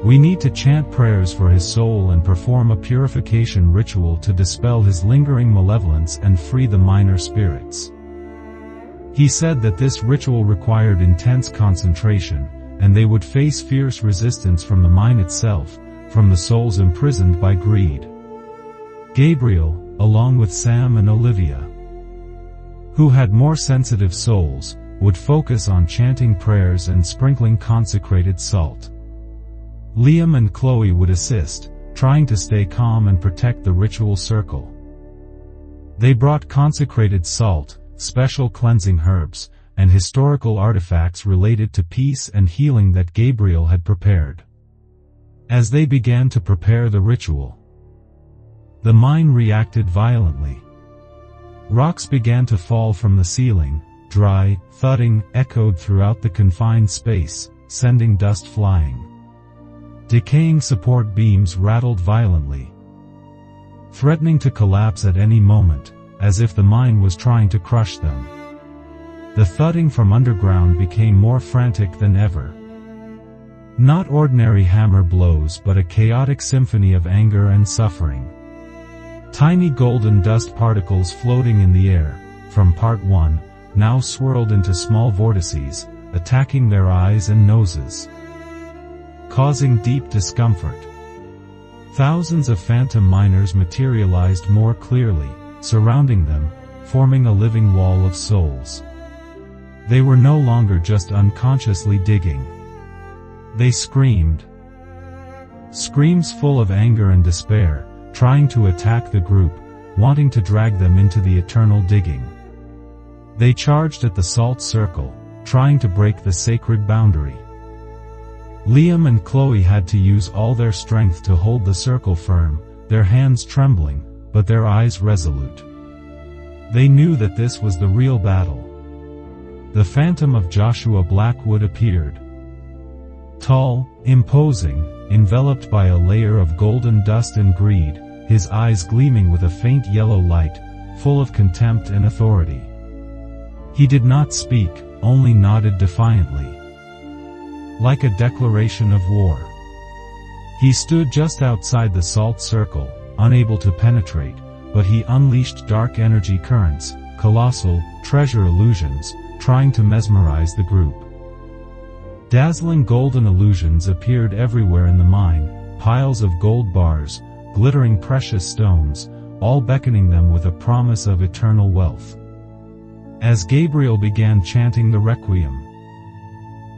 We need to chant prayers for his soul and perform a purification ritual to dispel his lingering malevolence and free the minor spirits." He said that this ritual required intense concentration, and they would face fierce resistance from the mind itself, from the souls imprisoned by greed. Gabriel, along with Sam and Olivia, who had more sensitive souls, would focus on chanting prayers and sprinkling consecrated salt. Liam and Chloe would assist, trying to stay calm and protect the ritual circle. They brought consecrated salt, special cleansing herbs, and historical artifacts related to peace and healing that Gabriel had prepared. As they began to prepare the ritual, the mine reacted violently. Rocks began to fall from the ceiling, dry, thudding, echoed throughout the confined space, sending dust flying. Decaying support beams rattled violently, threatening to collapse at any moment, as if the mine was trying to crush them. The thudding from underground became more frantic than ever. Not ordinary hammer blows but a chaotic symphony of anger and suffering. Tiny golden dust particles floating in the air, from part 1, now swirled into small vortices, attacking their eyes and noses, causing deep discomfort. Thousands of phantom miners materialized more clearly, surrounding them, forming a living wall of souls. They were no longer just unconsciously digging. They screamed. Screams full of anger and despair, trying to attack the group, wanting to drag them into the eternal digging. They charged at the salt circle, trying to break the sacred boundary. Liam and Chloe had to use all their strength to hold the circle firm, their hands trembling, but their eyes resolute. They knew that this was the real battle. The phantom of Joshua Blackwood appeared. Tall, imposing, enveloped by a layer of golden dust and greed, his eyes gleaming with a faint yellow light, full of contempt and authority. He did not speak, only nodded defiantly, like a declaration of war. He stood just outside the salt circle, unable to penetrate, but he unleashed dark energy currents, colossal, treasure illusions, trying to mesmerize the group. Dazzling golden illusions appeared everywhere in the mine, piles of gold bars, glittering precious stones, all beckoning them with a promise of eternal wealth. As Gabriel began chanting the requiem,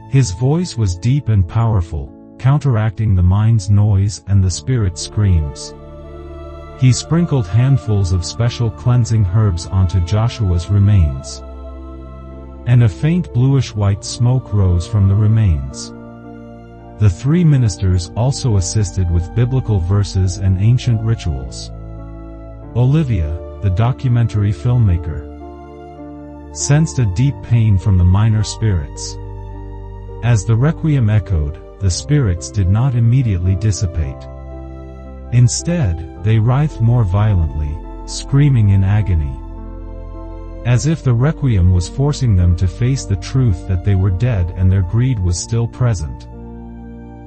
his voice was deep and powerful, counteracting the mine's noise and the spirit's screams. He sprinkled handfuls of special cleansing herbs onto Joshua's remains, and a faint bluish-white smoke rose from the remains. The three ministers also assisted with biblical verses and ancient rituals. Olivia, the documentary filmmaker, sensed a deep pain from the minor spirits. As the requiem echoed, the spirits did not immediately dissipate. Instead, they writhed more violently, screaming in agony, as if the requiem was forcing them to face the truth that they were dead and their greed was still present.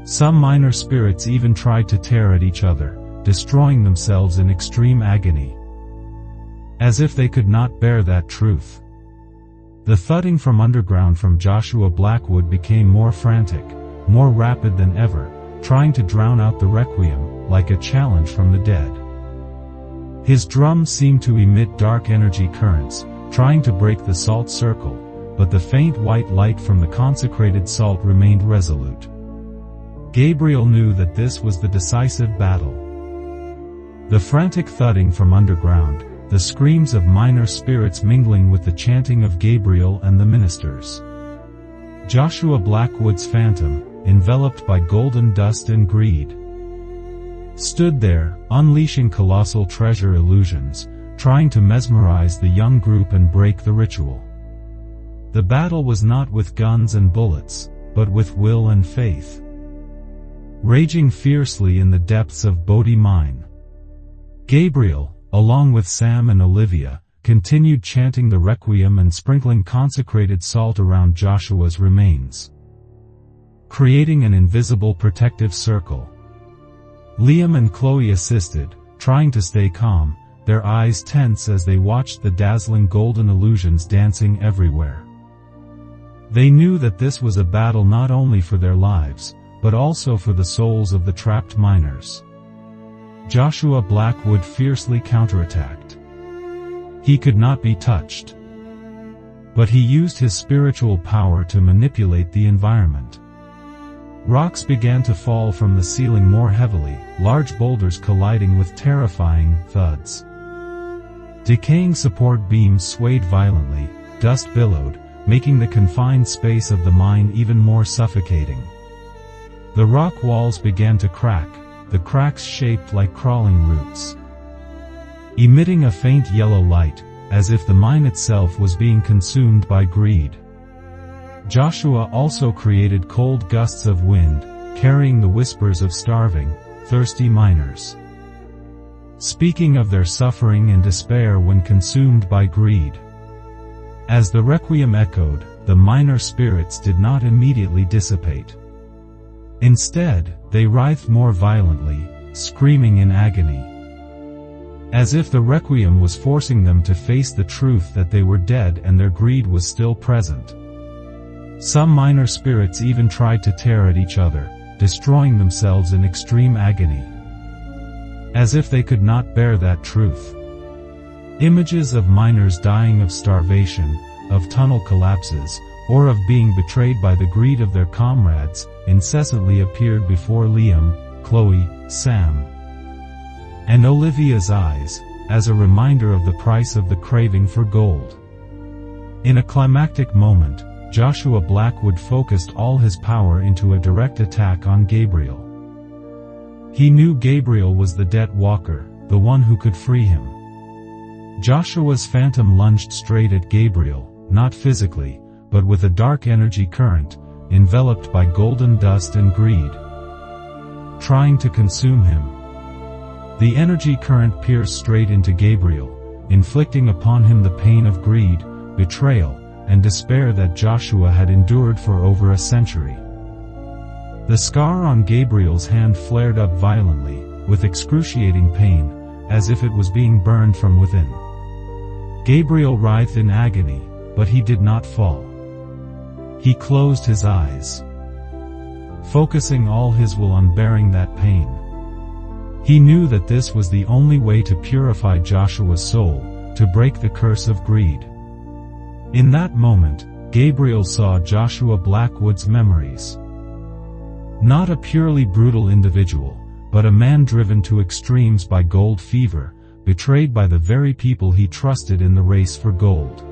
Some minor spirits even tried to tear at each other, destroying themselves in extreme agony, as if they could not bear that truth. The thudding from underground from Joshua Blackwood became more frantic, more rapid than ever, trying to drown out the requiem, like a challenge from the dead. His drums seemed to emit dark energy currents, trying to break the salt circle, but the faint white light from the consecrated salt remained resolute. Gabriel knew that this was the decisive battle. The frantic thudding from underground, the screams of minor spirits mingling with the chanting of Gabriel and the ministers. Joshua Blackwood's phantom, enveloped by golden dust and greed, stood there, unleashing colossal treasure illusions, trying to mesmerize the young group and break the ritual. The battle was not with guns and bullets, but with will and faith. Raging fiercely in the depths of Bodie mine, Gabriel, along with Sam and Olivia, continued chanting the requiem and sprinkling consecrated salt around Joshua's remains, creating an invisible protective circle. Liam and Chloe assisted, trying to stay calm, their eyes tense as they watched the dazzling golden illusions dancing everywhere. They knew that this was a battle not only for their lives, but also for the souls of the trapped miners. Joshua Blackwood fiercely counterattacked. He could not be touched, but he used his spiritual power to manipulate the environment. Rocks began to fall from the ceiling more heavily, large boulders colliding with terrifying thuds. Decaying support beams swayed violently, dust billowed, making the confined space of the mine even more suffocating. The rock walls began to crack, the cracks shaped like crawling roots, emitting a faint yellow light, as if the mine itself was being consumed by greed. Joshua also created cold gusts of wind, carrying the whispers of starving, thirsty miners, speaking of their suffering and despair when consumed by greed. As the requiem echoed, the miner spirits did not immediately dissipate. Instead, they writhed more violently, screaming in agony, as if the requiem was forcing them to face the truth that they were dead and their greed was still present. Some minor spirits even tried to tear at each other, destroying themselves in extreme agony, as if they could not bear that truth. Images of miners dying of starvation, of tunnel collapses, or of being betrayed by the greed of their comrades, incessantly appeared before Liam, Chloe, Sam, and Olivia's eyes, as a reminder of the price of the craving for gold. In a climactic moment, Joshua Blackwood focused all his power into a direct attack on Gabriel. He knew Gabriel was the debt walker, the one who could free him. Joshua's phantom lunged straight at Gabriel, not physically, but with a dark energy current, enveloped by golden dust and greed, trying to consume him. The energy current pierced straight into Gabriel, inflicting upon him the pain of greed, betrayal, and despair that Joshua had endured for over a century. The scar on Gabriel's hand flared up violently, with excruciating pain, as if it was being burned from within. Gabriel writhed in agony, but he did not fall. He closed his eyes, focusing all his will on bearing that pain. He knew that this was the only way to purify Joshua's soul, to break the curse of greed. In that moment, Gabriel saw Joshua Blackwood's memories. Not a purely brutal individual, but a man driven to extremes by gold fever, betrayed by the very people he trusted in the race for gold.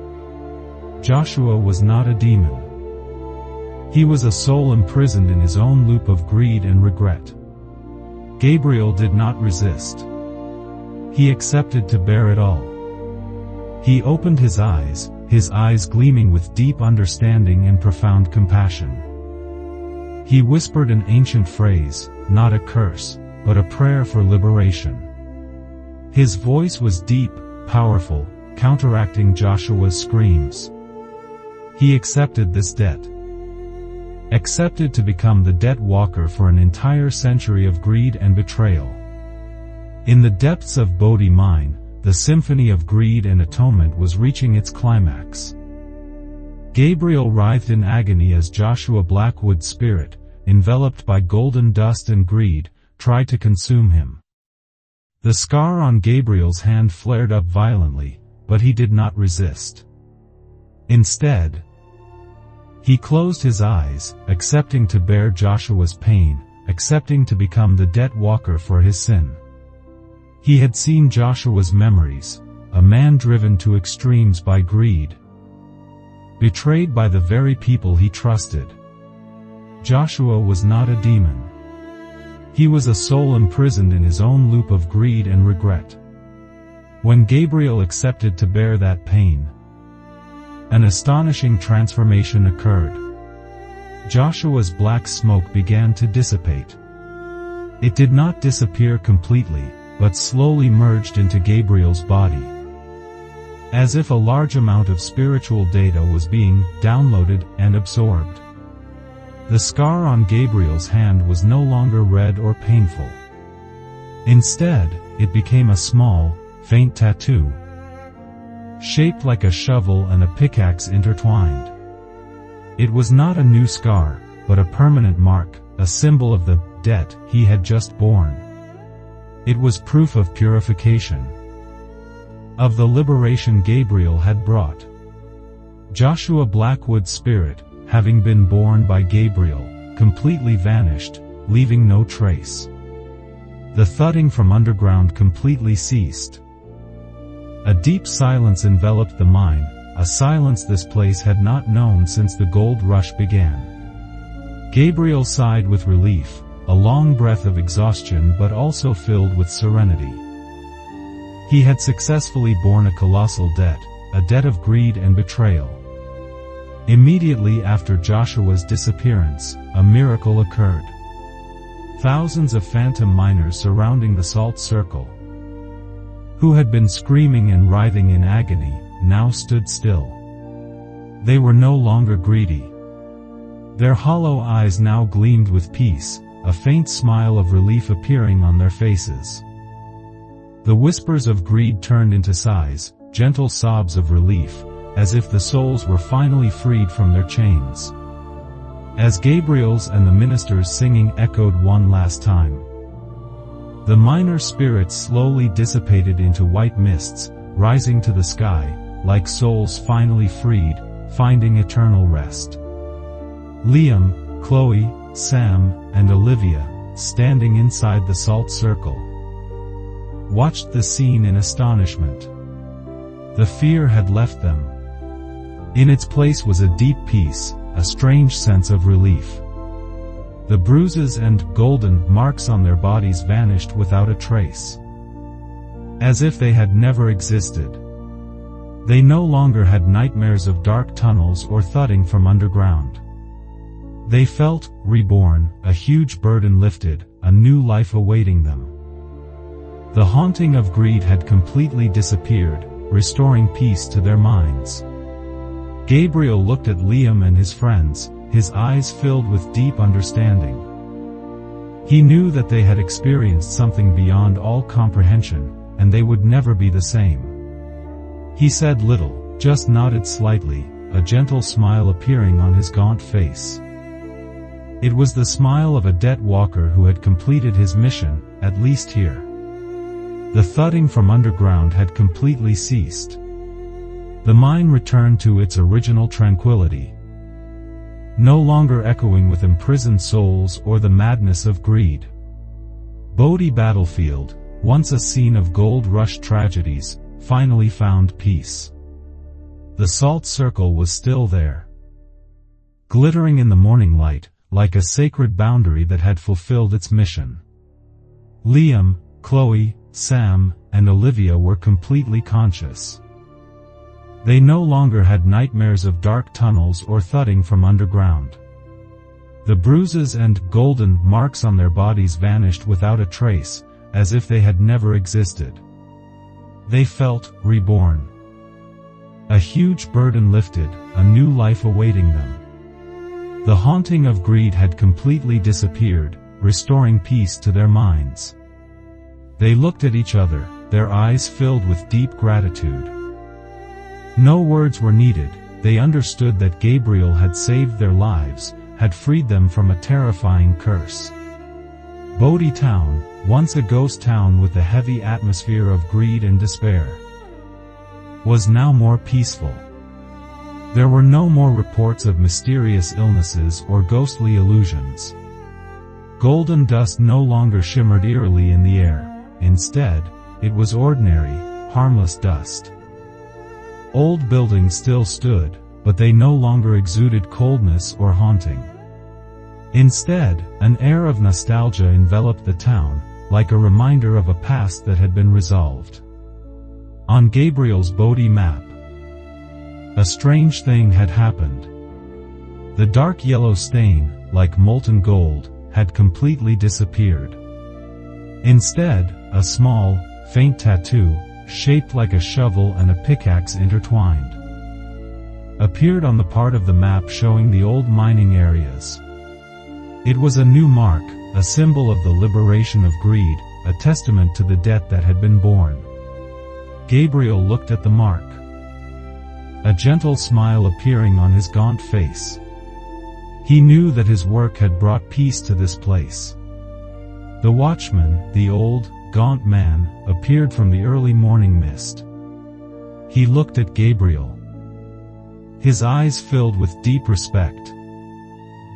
Joshua was not a demon. He was a soul imprisoned in his own loop of greed and regret. Gabriel did not resist. He accepted to bear it all. He opened his eyes gleaming with deep understanding and profound compassion. He whispered an ancient phrase, not a curse, but a prayer for liberation. His voice was deep, powerful, counteracting Joshua's screams. He accepted this debt. Accepted to become the debt walker for an entire century of greed and betrayal. In the depths of Bodie mine, the symphony of greed and atonement was reaching its climax. Gabriel writhed in agony as Joshua Blackwood's spirit, enveloped by golden dust and greed, tried to consume him. The scar on Gabriel's hand flared up violently, but he did not resist. Instead, he closed his eyes, accepting to bear Joshua's pain, accepting to become the debt walker for his sin. He had seen Joshua's memories, a man driven to extremes by greed, betrayed by the very people he trusted. Joshua was not a demon. He was a soul imprisoned in his own loop of greed and regret. When Gabriel accepted to bear that pain, an astonishing transformation occurred. Joshua's black smoke began to dissipate. It did not disappear completely, but slowly merged into Gabriel's body. As if a large amount of spiritual data was being downloaded and absorbed. The scar on Gabriel's hand was no longer red or painful. Instead, it became a small, faint tattoo, shaped like a shovel and a pickaxe intertwined. It was not a new scar, but a permanent mark, a symbol of the debt he had just borne. It was proof of purification, of the liberation Gabriel had brought. Joshua Blackwood's spirit, having been born by Gabriel, completely vanished, leaving no trace. The thudding from underground completely ceased. A deep silence enveloped the mine, a silence this place had not known since the gold rush began. Gabriel sighed with relief, a long breath of exhaustion but also filled with serenity. He had successfully borne a colossal debt, a debt of greed and betrayal. Immediately after Joshua's disappearance, a miracle occurred. Thousands of phantom miners surrounding the salt circle, who had been screaming and writhing in agony, now stood still. They were no longer greedy. Their hollow eyes now gleamed with peace, a faint smile of relief appearing on their faces. The whispers of greed turned into sighs, gentle sobs of relief, as if the souls were finally freed from their chains. As Gabriel's and the minister's singing echoed one last time, the minor spirits slowly dissipated into white mists, rising to the sky, like souls finally freed, finding eternal rest. Liam, Chloe, Sam, and Olivia, standing inside the salt circle, watched the scene in astonishment. The fear had left them. In its place was a deep peace, a strange sense of relief. The bruises and golden marks on their bodies vanished without a trace, as if they had never existed. They no longer had nightmares of dark tunnels or thudding from underground. They felt reborn, a huge burden lifted, a new life awaiting them. The haunting of greed had completely disappeared, restoring peace to their minds. Gabriel looked at Liam and his friends, his eyes filled with deep understanding. He knew that they had experienced something beyond all comprehension, and they would never be the same. He said little, just nodded slightly, a gentle smile appearing on his gaunt face. It was the smile of a debt walker who had completed his mission, at least here. The thudding from underground had completely ceased. The mine returned to its original tranquility, no longer echoing with imprisoned souls or the madness of greed. Bodie Battlefield, once a scene of gold rush tragedies, finally found peace. The salt circle was still there, glittering in the morning light, like a sacred boundary that had fulfilled its mission. Liam, Chloe, Sam, and Olivia were completely conscious. They no longer had nightmares of dark tunnels or thudding from underground. The bruises and golden marks on their bodies vanished without a trace, as if they had never existed. They felt reborn. A huge burden lifted, a new life awaiting them. The haunting of greed had completely disappeared, restoring peace to their minds. They looked at each other, their eyes filled with deep gratitude. No words were needed, they understood that Gabriel had saved their lives, had freed them from a terrifying curse. Bodie Town, once a ghost town with a heavy atmosphere of greed and despair, was now more peaceful. There were no more reports of mysterious illnesses or ghostly illusions. Golden dust no longer shimmered eerily in the air. Instead, it was ordinary, harmless dust. Old buildings still stood, but they no longer exuded coldness or haunting. Instead, an air of nostalgia enveloped the town, like a reminder of a past that had been resolved. On Gabriel's Bodie map, a strange thing had happened. The dark yellow stain, like molten gold, had completely disappeared. Instead, a small, faint tattoo, shaped like a shovel and a pickaxe intertwined, appeared on the part of the map showing the old mining areas. It was a new mark, a symbol of the liberation of greed, a testament to the debt that had been borne. Gabriel looked at the mark, a gentle smile appearing on his gaunt face. He knew that his work had brought peace to this place. The watchman, the old, gaunt man, appeared from the early morning mist. He looked at Gabriel, his eyes filled with deep respect.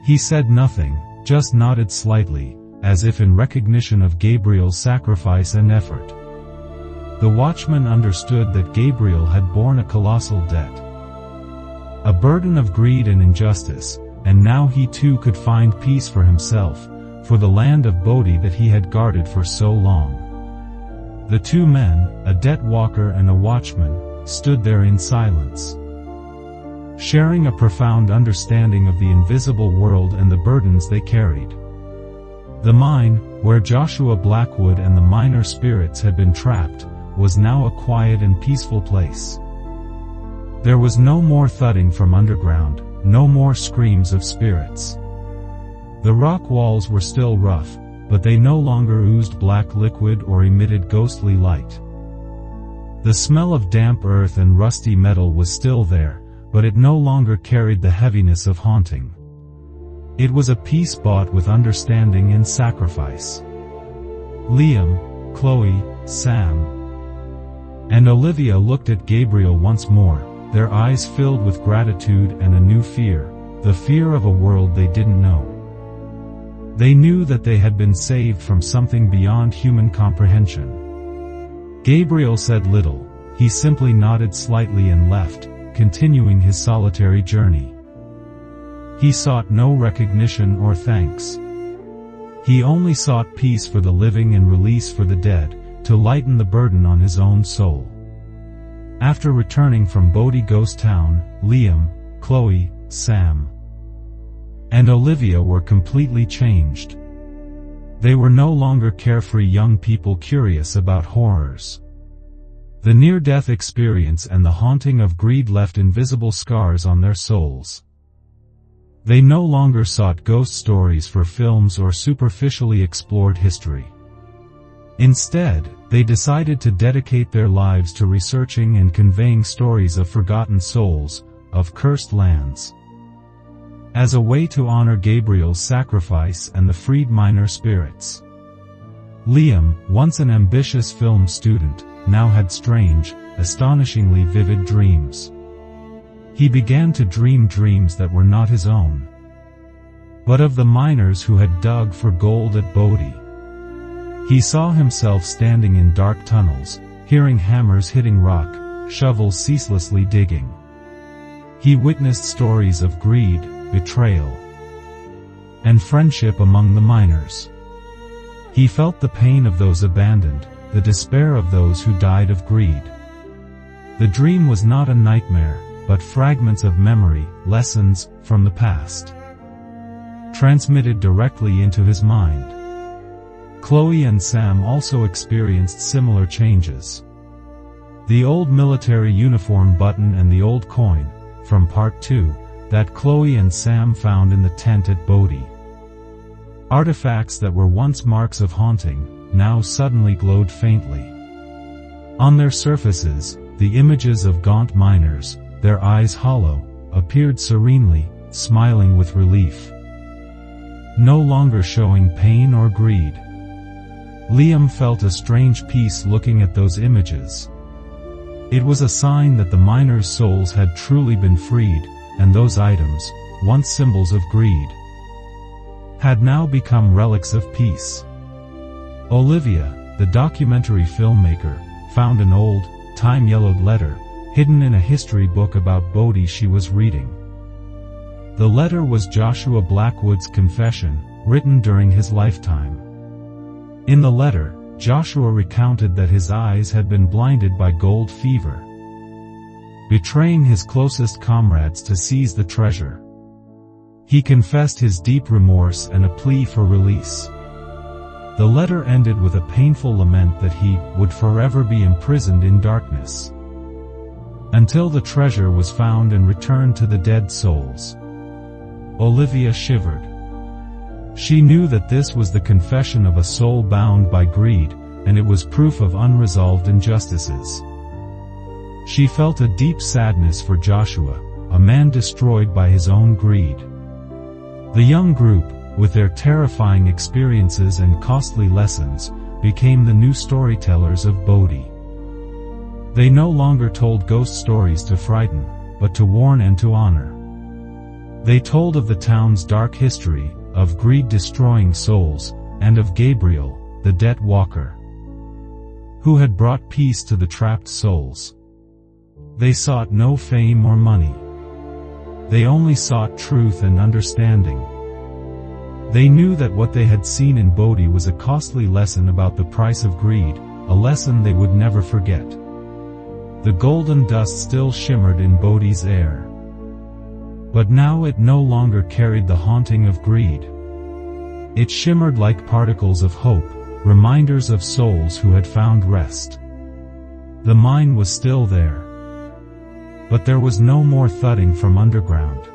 He said nothing, just nodded slightly, as if in recognition of Gabriel's sacrifice and effort. The watchman understood that Gabriel had borne a colossal debt, a burden of greed and injustice, and now he too could find peace for himself, for the land of Bodie that he had guarded for so long. The two men, a debt walker and a watchman, stood there in silence, sharing a profound understanding of the invisible world and the burdens they carried. The mine, where Joshua Blackwood and the miner spirits had been trapped, was now a quiet and peaceful place. There was no more thudding from underground, no more screams of spirits. The rock walls were still rough, but they no longer oozed black liquid or emitted ghostly light. The smell of damp earth and rusty metal was still there, but it no longer carried the heaviness of haunting. It was a peace bought with understanding and sacrifice. Liam, Chloe, Sam, and Olivia looked at Gabriel once more, their eyes filled with gratitude and a new fear, the fear of a world they didn't know. They knew that they had been saved from something beyond human comprehension. Gabriel said little, he simply nodded slightly and left, continuing his solitary journey. He sought no recognition or thanks. He only sought peace for the living and release for the dead, to lighten the burden on his own soul. After returning from Bodie Ghost Town, Liam, Chloe, Sam, and Olivia were completely changed. They were no longer carefree young people curious about horrors. The near-death experience and the haunting of greed left invisible scars on their souls. They no longer sought ghost stories for films or superficially explored history. Instead, they decided to dedicate their lives to researching and conveying stories of forgotten souls, of cursed lands, as a way to honor Gabriel's sacrifice and the freed miner spirits. Liam, once an ambitious film student, now had strange, astonishingly vivid dreams. He began to dream dreams that were not his own, but of the miners who had dug for gold at Bodie. He saw himself standing in dark tunnels, hearing hammers hitting rock, shovels ceaselessly digging. He witnessed stories of greed, betrayal, and friendship among the miners. He felt the pain of those abandoned, the despair of those who died of greed. The dream was not a nightmare, but fragments of memory, lessons from the past, transmitted directly into his mind. Chloe and Sam also experienced similar changes. The old military uniform button and the old coin, from Part 2, that Chloe and Sam found in the tent at Bodie. Artifacts that were once marks of haunting, now suddenly glowed faintly. On their surfaces, the images of gaunt miners, their eyes hollow, appeared serenely, smiling with relief, no longer showing pain or greed. Liam felt a strange peace looking at those images. It was a sign that the miners' souls had truly been freed, and those items, once symbols of greed, had now become relics of peace. Olivia, the documentary filmmaker, found an old, time-yellowed letter, hidden in a history book about Bodie she was reading. The letter was Joshua Blackwood's confession, written during his lifetime. In the letter, Joshua recounted that his eyes had been blinded by gold fever, betraying his closest comrades to seize the treasure. He confessed his deep remorse and a plea for release. The letter ended with a painful lament that he would forever be imprisoned in darkness until the treasure was found and returned to the dead souls. Olivia shivered. She knew that this was the confession of a soul bound by greed, and it was proof of unresolved injustices. She felt a deep sadness for Joshua, a man destroyed by his own greed. The young group, with their terrifying experiences and costly lessons, became the new storytellers of Bodie. They no longer told ghost stories to frighten, but to warn and to honor. They told of the town's dark history, of greed destroying souls, and of Gabriel, the debt walker, who had brought peace to the trapped souls. They sought no fame or money. They only sought truth and understanding. They knew that what they had seen in Bodie was a costly lesson about the price of greed, a lesson they would never forget. The golden dust still shimmered in Bodie's air, but now it no longer carried the haunting of greed. It shimmered like particles of hope, reminders of souls who had found rest. The mine was still there, but there was no more thudding from underground.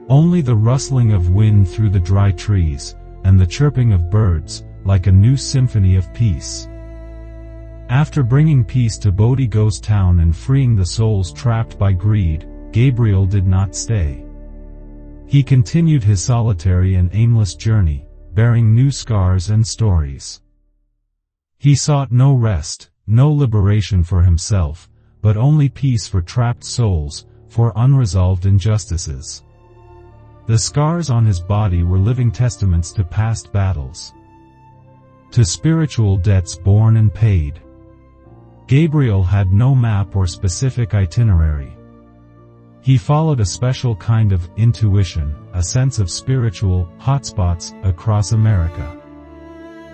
Only the rustling of wind through the dry trees, and the chirping of birds, like a new symphony of peace. After bringing peace to Bodie Ghost Town and freeing the souls trapped by greed, Gabriel did not stay. He continued his solitary and aimless journey, bearing new scars and stories. He sought no rest, no liberation for himself, but only peace for trapped souls, for unresolved injustices. The scars on his body were living testaments to past battles, to spiritual debts borne and paid. Gabriel had no map or specific itinerary. He followed a special kind of intuition, a sense of spiritual hotspots across America.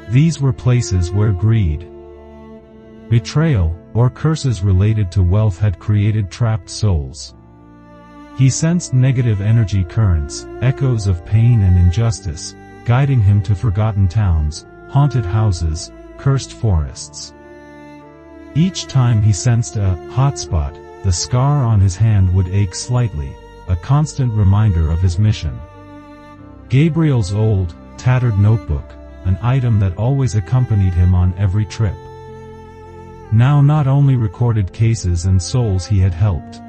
These were places where greed, betrayal, or curses related to wealth had created trapped souls. He sensed negative energy currents, echoes of pain and injustice, guiding him to forgotten towns, haunted houses, cursed forests. Each time he sensed a hotspot, the scar on his hand would ache slightly, a constant reminder of his mission. Gabriel's old, tattered notebook, an item that always accompanied him on every trip, now not only recorded cases and souls he had helped.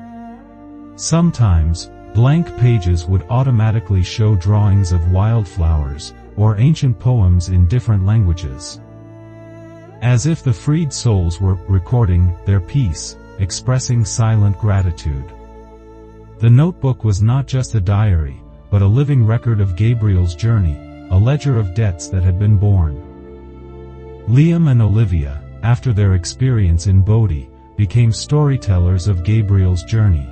Sometimes, blank pages would automatically show drawings of wildflowers, or ancient poems in different languages, as if the freed souls were recording their peace, expressing silent gratitude. The notebook was not just a diary, but a living record of Gabriel's journey, a ledger of debts that had been borne. Liam and Olivia, after their experience in Bodie, became storytellers of Gabriel's journey.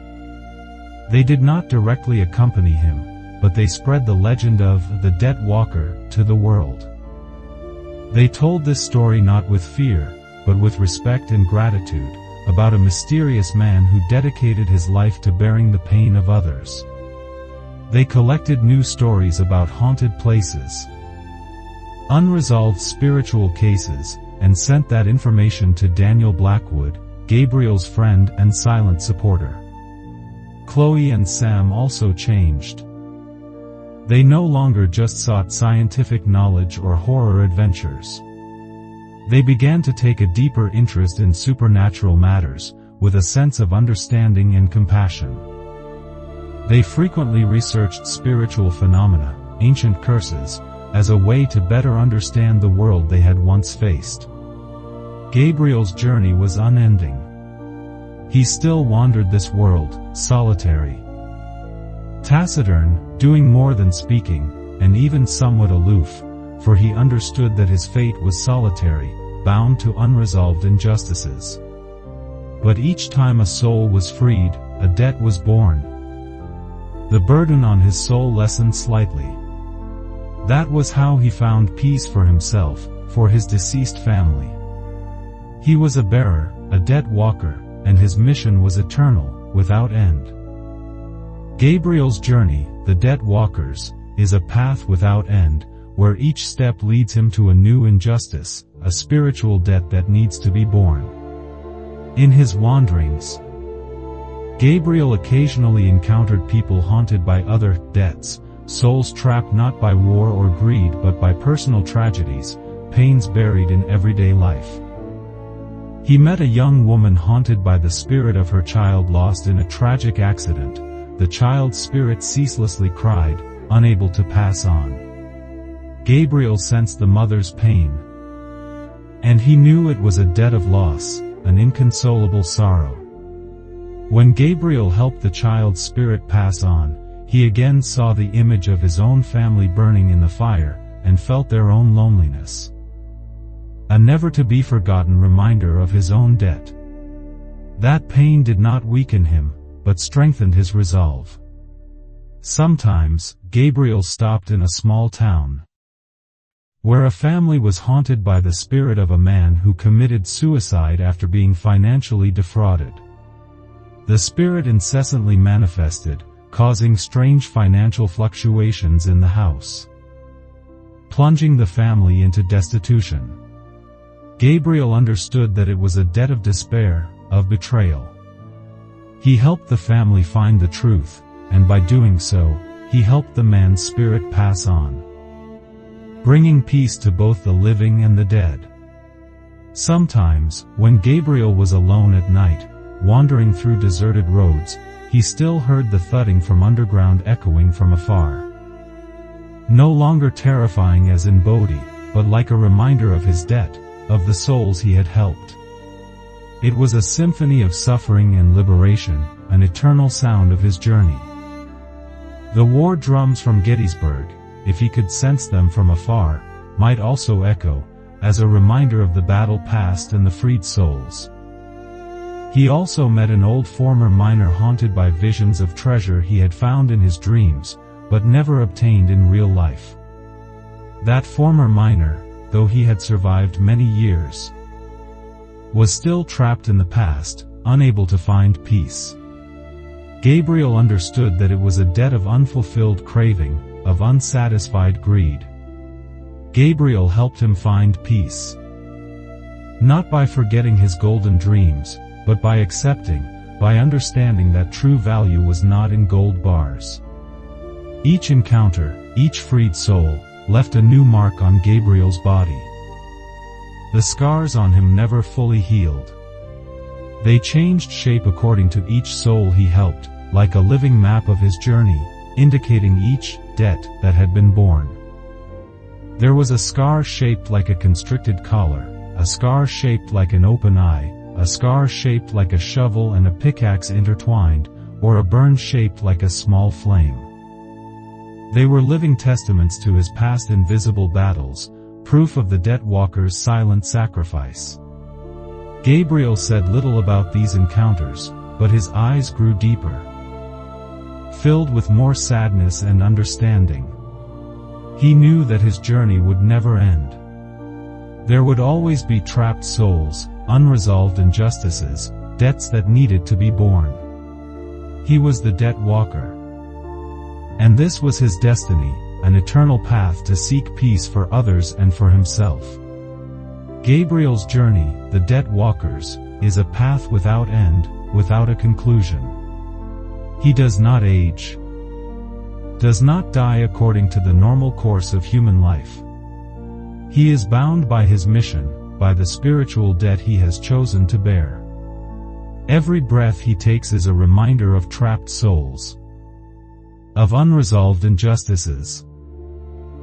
They did not directly accompany him, but they spread the legend of the debt walker to the world. They told this story not with fear, but with respect and gratitude, about a mysterious man who dedicated his life to bearing the pain of others. They collected new stories about haunted places, unresolved spiritual cases, and sent that information to Daniel Blackwood, Gabriel's friend and silent supporter. Chloe and Sam also changed. They no longer just sought scientific knowledge or horror adventures. They began to take a deeper interest in supernatural matters, with a sense of understanding and compassion. They frequently researched spiritual phenomena, ancient curses, as a way to better understand the world they had once faced. Gabriel's journey was unending. He still wandered this world, solitary, taciturn, doing more than speaking, and even somewhat aloof, for he understood that his fate was solitary, bound to unresolved injustices. But each time a soul was freed, a debt was borne. The burden on his soul lessened slightly. That was how he found peace for himself, for his deceased family. He was a bearer, a debt walker, and his mission was eternal, without end. Gabriel's journey, the debt walkers, is a path without end, where each step leads him to a new injustice, a spiritual debt that needs to be borne. In his wanderings, Gabriel occasionally encountered people haunted by other debts, souls trapped not by war or greed but by personal tragedies, pains buried in everyday life. He met a young woman haunted by the spirit of her child lost in a tragic accident. The child's spirit ceaselessly cried, unable to pass on. Gabriel sensed the mother's pain, and he knew it was a debt of loss, an inconsolable sorrow. When Gabriel helped the child's spirit pass on, he again saw the image of his own family burning in the fire, and felt their own loneliness. A never-to-be-forgotten reminder of his own debt. That pain did not weaken him, but strengthened his resolve. Sometimes, Gabriel stopped in a small town, where a family was haunted by the spirit of a man who committed suicide after being financially defrauded. The spirit incessantly manifested, causing strange financial fluctuations in the house, plunging the family into destitution. Gabriel understood that it was a debt of despair, of betrayal. He helped the family find the truth, and by doing so, he helped the man's spirit pass on, bringing peace to both the living and the dead. Sometimes, when Gabriel was alone at night, wandering through deserted roads, he still heard the thudding from underground echoing from afar. No longer terrifying as in Bodie, but like a reminder of his debt, of the souls he had helped. It was a symphony of suffering and liberation, an eternal sound of his journey. The war drums from Gettysburg, if he could sense them from afar, might also echo, as a reminder of the battle past and the freed souls. He also met an old former miner haunted by visions of treasure he had found in his dreams, but never obtained in real life. That former miner, though he had survived many years, was still trapped in the past, unable to find peace. Gabriel understood that it was a debt of unfulfilled craving, of unsatisfied greed. Gabriel helped him find peace, not by forgetting his golden dreams, but by accepting, by understanding that true value was not in gold bars. Each encounter, each freed soul, left a new mark on Gabriel's body. The scars on him never fully healed. They changed shape according to each soul he helped, like a living map of his journey, indicating each debt that had been borne. There was a scar shaped like a constricted collar, a scar shaped like an open eye, a scar shaped like a shovel and a pickaxe intertwined, or a burn shaped like a small flame. They were living testaments to his past invisible battles, proof of the debt walker's silent sacrifice. Gabriel said little about these encounters, but his eyes grew deeper, filled with more sadness and understanding. He knew that his journey would never end. There would always be trapped souls, unresolved injustices, debts that needed to be borne. He was the debt walker, and this was his destiny, an eternal path to seek peace for others and for himself. Gabriel's journey, the debt walkers, is a path without end, without a conclusion. He does not age, does not die according to the normal course of human life. He is bound by his mission, by the spiritual debt he has chosen to bear. Every breath he takes is a reminder of trapped souls, of unresolved injustices.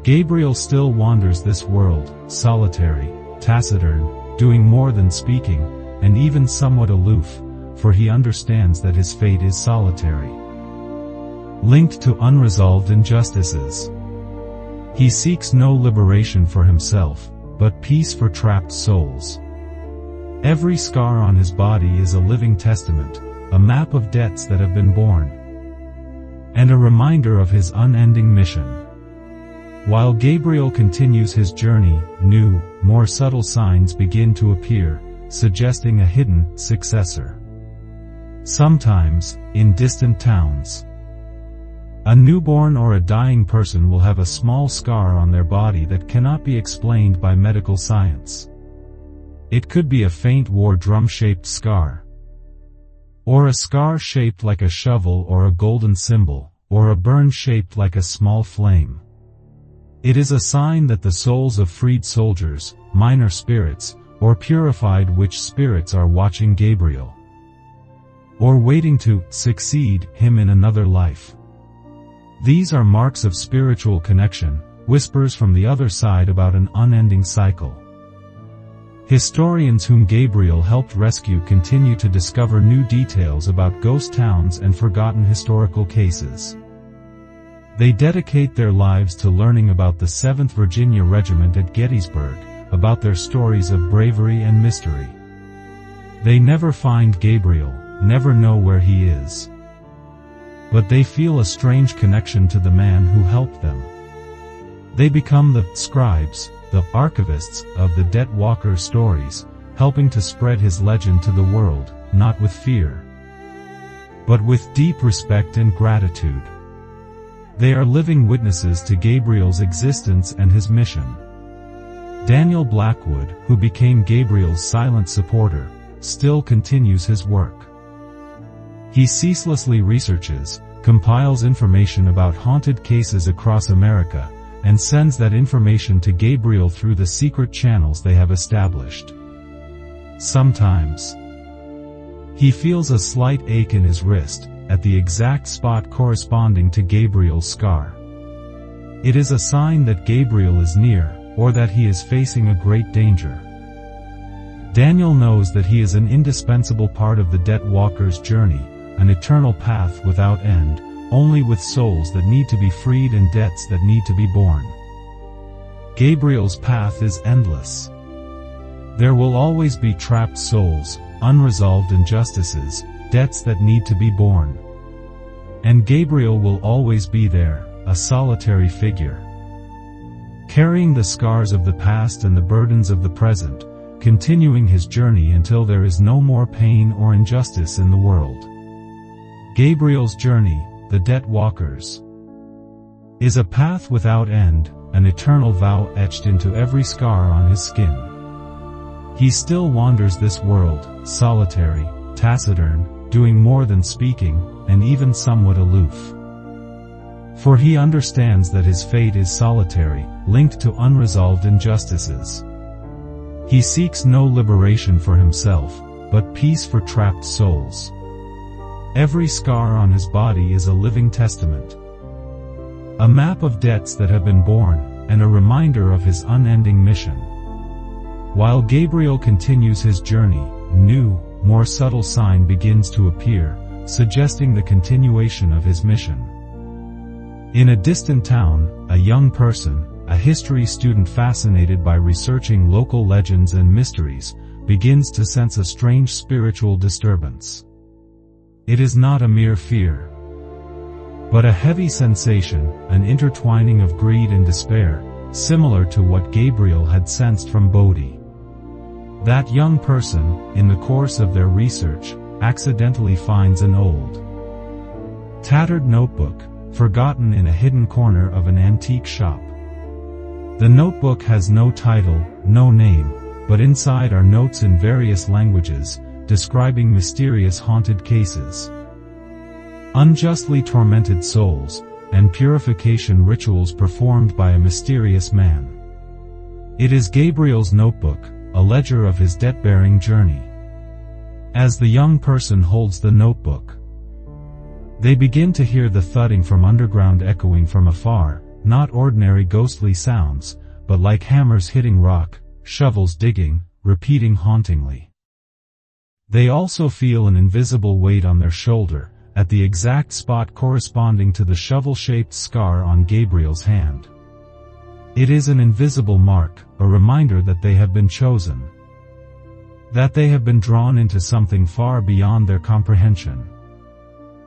Gabriel still wanders this world, solitary, taciturn, doing more than speaking, and even somewhat aloof, for he understands that his fate is solitary, linked to unresolved injustices. He seeks no liberation for himself, but peace for trapped souls. Every scar on his body is a living testament, a map of debts that have been borne, and a reminder of his unending mission. While Gabriel continues his journey, new, more subtle signs begin to appear, suggesting a hidden successor. Sometimes, in distant towns, a newborn or a dying person will have a small scar on their body that cannot be explained by medical science. It could be a faint war drum-shaped scar, or a scar shaped like a shovel or a golden symbol, or a burn shaped like a small flame. It is a sign that the souls of freed soldiers, minor spirits, or purified witch spirits are watching Gabriel, or waiting to succeed him in another life. These are marks of spiritual connection, whispers from the other side about an unending cycle. Historians whom Gabriel helped rescue continue to discover new details about ghost towns and forgotten historical cases. They dedicate their lives to learning about the 7th Virginia Regiment at Gettysburg, about their stories of bravery and mystery. They never find Gabriel, never know where he is. But they feel a strange connection to the man who helped them. They become the scribes, the archivists of the Dead Walker's stories, helping to spread his legend to the world, not with fear, but with deep respect and gratitude. They are living witnesses to Gabriel's existence and his mission. Daniel Blackwood, who became Gabriel's silent supporter, still continues his work. He ceaselessly researches, compiles information about haunted cases across America, and sends that information to Gabriel through the secret channels they have established. Sometimes, he feels a slight ache in his wrist, at the exact spot corresponding to Gabriel's scar. It is a sign that Gabriel is near, or that he is facing a great danger. Daniel knows that he is an indispensable part of the Dead Walker's journey, an eternal path without end, only with souls that need to be freed and debts that need to be borne. Gabriel's path is endless. There will always be trapped souls, unresolved injustices, debts that need to be borne. And Gabriel will always be there, a solitary figure, carrying the scars of the past and the burdens of the present, continuing his journey until there is no more pain or injustice in the world. Gabriel's journey, the Dead Walker's, is a path without end, an eternal vow etched into every scar on his skin. He still wanders this world, solitary, taciturn, doing more than speaking, and even somewhat aloof. For he understands that his fate is solitary, linked to unresolved injustices. He seeks no liberation for himself, but peace for trapped souls. Every scar on his body is a living testament, a map of debts that have been borne, and a reminder of his unending mission. While Gabriel continues his journey, new, more subtle sign begins to appear, suggesting the continuation of his mission. In a distant town, a young person, a history student fascinated by researching local legends and mysteries, begins to sense a strange spiritual disturbance. It is not a mere fear, but a heavy sensation, an intertwining of greed and despair, similar to what Gabriel had sensed from Bodie. That young person, in the course of their research, accidentally finds an old, tattered notebook, forgotten in a hidden corner of an antique shop. The notebook has no title, no name, but inside are notes in various languages, describing mysterious haunted cases, unjustly tormented souls, and purification rituals performed by a mysterious man. It is Gabriel's notebook, a ledger of his debt-bearing journey. As the young person holds the notebook, they begin to hear the thudding from underground echoing from afar, not ordinary ghostly sounds, but like hammers hitting rock, shovels digging, repeating hauntingly. They also feel an invisible weight on their shoulder, at the exact spot corresponding to the shovel-shaped scar on Gabriel's hand. It is an invisible mark, a reminder that they have been chosen, that they have been drawn into something far beyond their comprehension.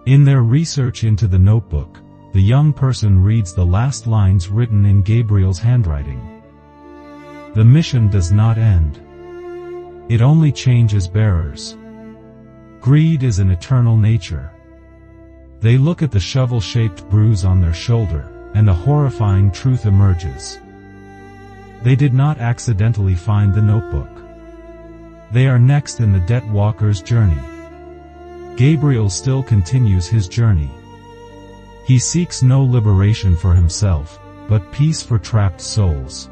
In their research into the notebook, the young person reads the last lines written in Gabriel's handwriting. The mission does not end. It only changes bearers. Greed is an eternal nature. They look at the shovel-shaped bruise on their shoulder, and a horrifying truth emerges. They did not accidentally find the notebook. They are next in the debt walker's journey. Gabriel still continues his journey. He seeks no liberation for himself, but peace for trapped souls.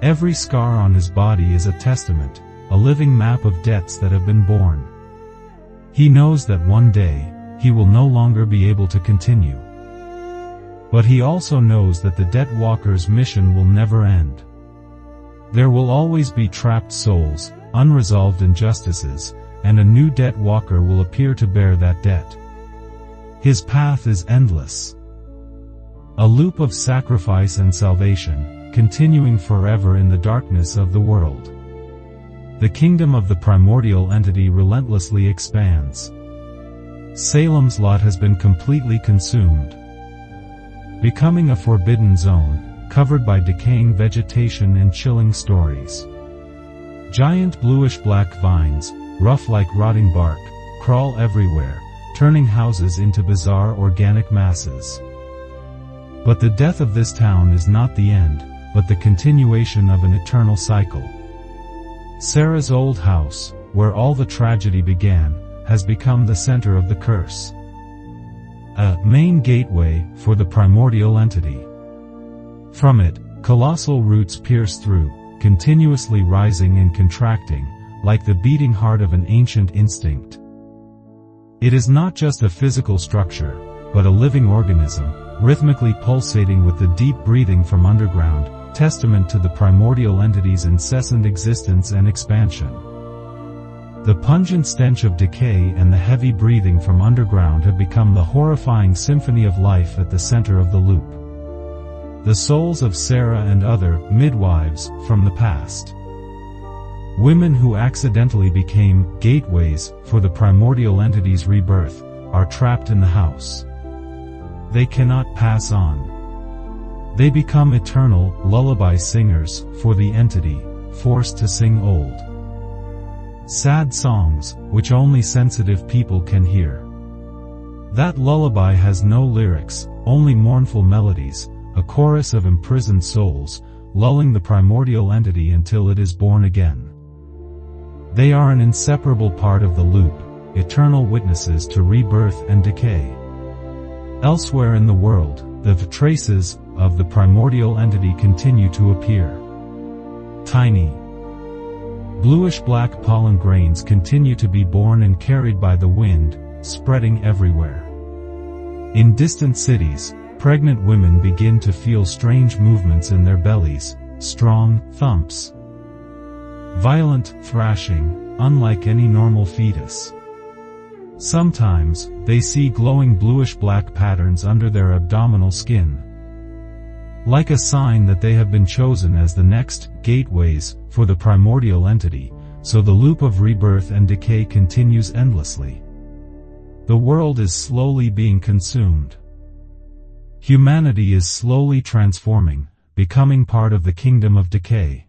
Every scar on his body is a testament, a living map of debts that have been borne. He knows that one day, he will no longer be able to continue. But he also knows that the debt walker's mission will never end. There will always be trapped souls, unresolved injustices, and a new debt walker will appear to bear that debt. His path is endless. A loop of sacrifice and salvation, continuing forever in the darkness of the world. The kingdom of the primordial entity relentlessly expands. Salem's lot has been completely consumed, becoming a forbidden zone, covered by decaying vegetation and chilling stories. Giant bluish-black vines, rough like rotting bark, crawl everywhere, turning houses into bizarre organic masses. But the death of this town is not the end, but the continuation of an eternal cycle. Sarah's old house, where all the tragedy began, has become the center of the curse. A main gateway for the primordial entity. From it, colossal roots pierce through, continuously rising and contracting, like the beating heart of an ancient instinct. It is not just a physical structure, but a living organism, rhythmically pulsating with the deep breathing from underground, testament to the primordial entity's incessant existence and expansion. The pungent stench of decay and the heavy breathing from underground have become the horrifying symphony of life at the center of the loop. The souls of Sarah and other midwives from the past. Women who accidentally became gateways for the primordial entity's rebirth are trapped in the house. They cannot pass on. They become eternal lullaby singers for the entity, forced to sing old, sad songs, which only sensitive people can hear. That lullaby has no lyrics, only mournful melodies, a chorus of imprisoned souls, lulling the primordial entity until it is born again. They are an inseparable part of the loop, eternal witnesses to rebirth and decay. Elsewhere in the world, the traces of the primordial entity continue to appear. Tiny, bluish-black pollen grains continue to be born and carried by the wind, spreading everywhere. In distant cities, pregnant women begin to feel strange movements in their bellies, strong thumps, violent thrashing, unlike any normal fetus. Sometimes, they see glowing bluish-black patterns under their abdominal skin, like a sign that they have been chosen as the next gateways for the primordial entity, so the loop of rebirth and decay continues endlessly. The world is slowly being consumed. Humanity is slowly transforming, becoming part of the kingdom of decay.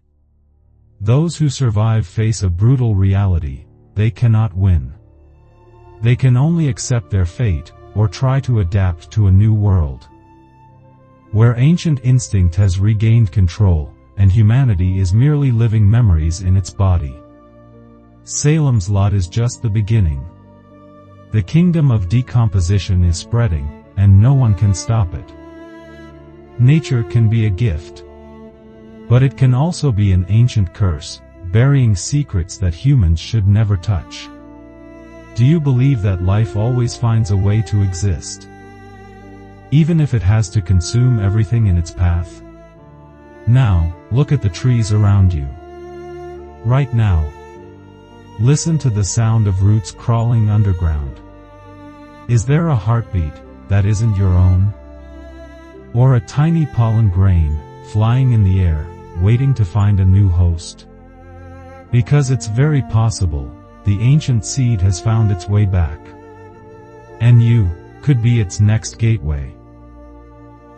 Those who survive face a brutal reality: they cannot win. They can only accept their fate, or try to adapt to a new world, where ancient instinct has regained control, and humanity is merely living memories in its body. Salem's lot is just the beginning. The kingdom of decomposition is spreading, and no one can stop it. Nature can be a gift, but it can also be an ancient curse, burying secrets that humans should never touch. Do you believe that life always finds a way to exist, even if it has to consume everything in its path? Now, look at the trees around you. Right now, listen to the sound of roots crawling underground. Is there a heartbeat that isn't your own? Or a tiny pollen grain, flying in the air, waiting to find a new host? Because it's very possible, the ancient seed has found its way back. And you could be its next gateway.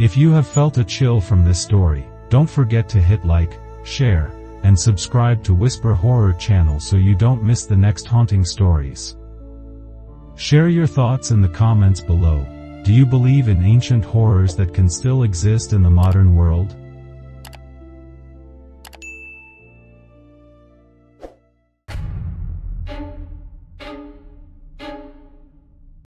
If you have felt a chill from this story, don't forget to hit like, share, and subscribe to Whisper Horror channel so you don't miss the next haunting stories. Share your thoughts in the comments below. Do you believe in ancient horrors that can still exist in the modern world?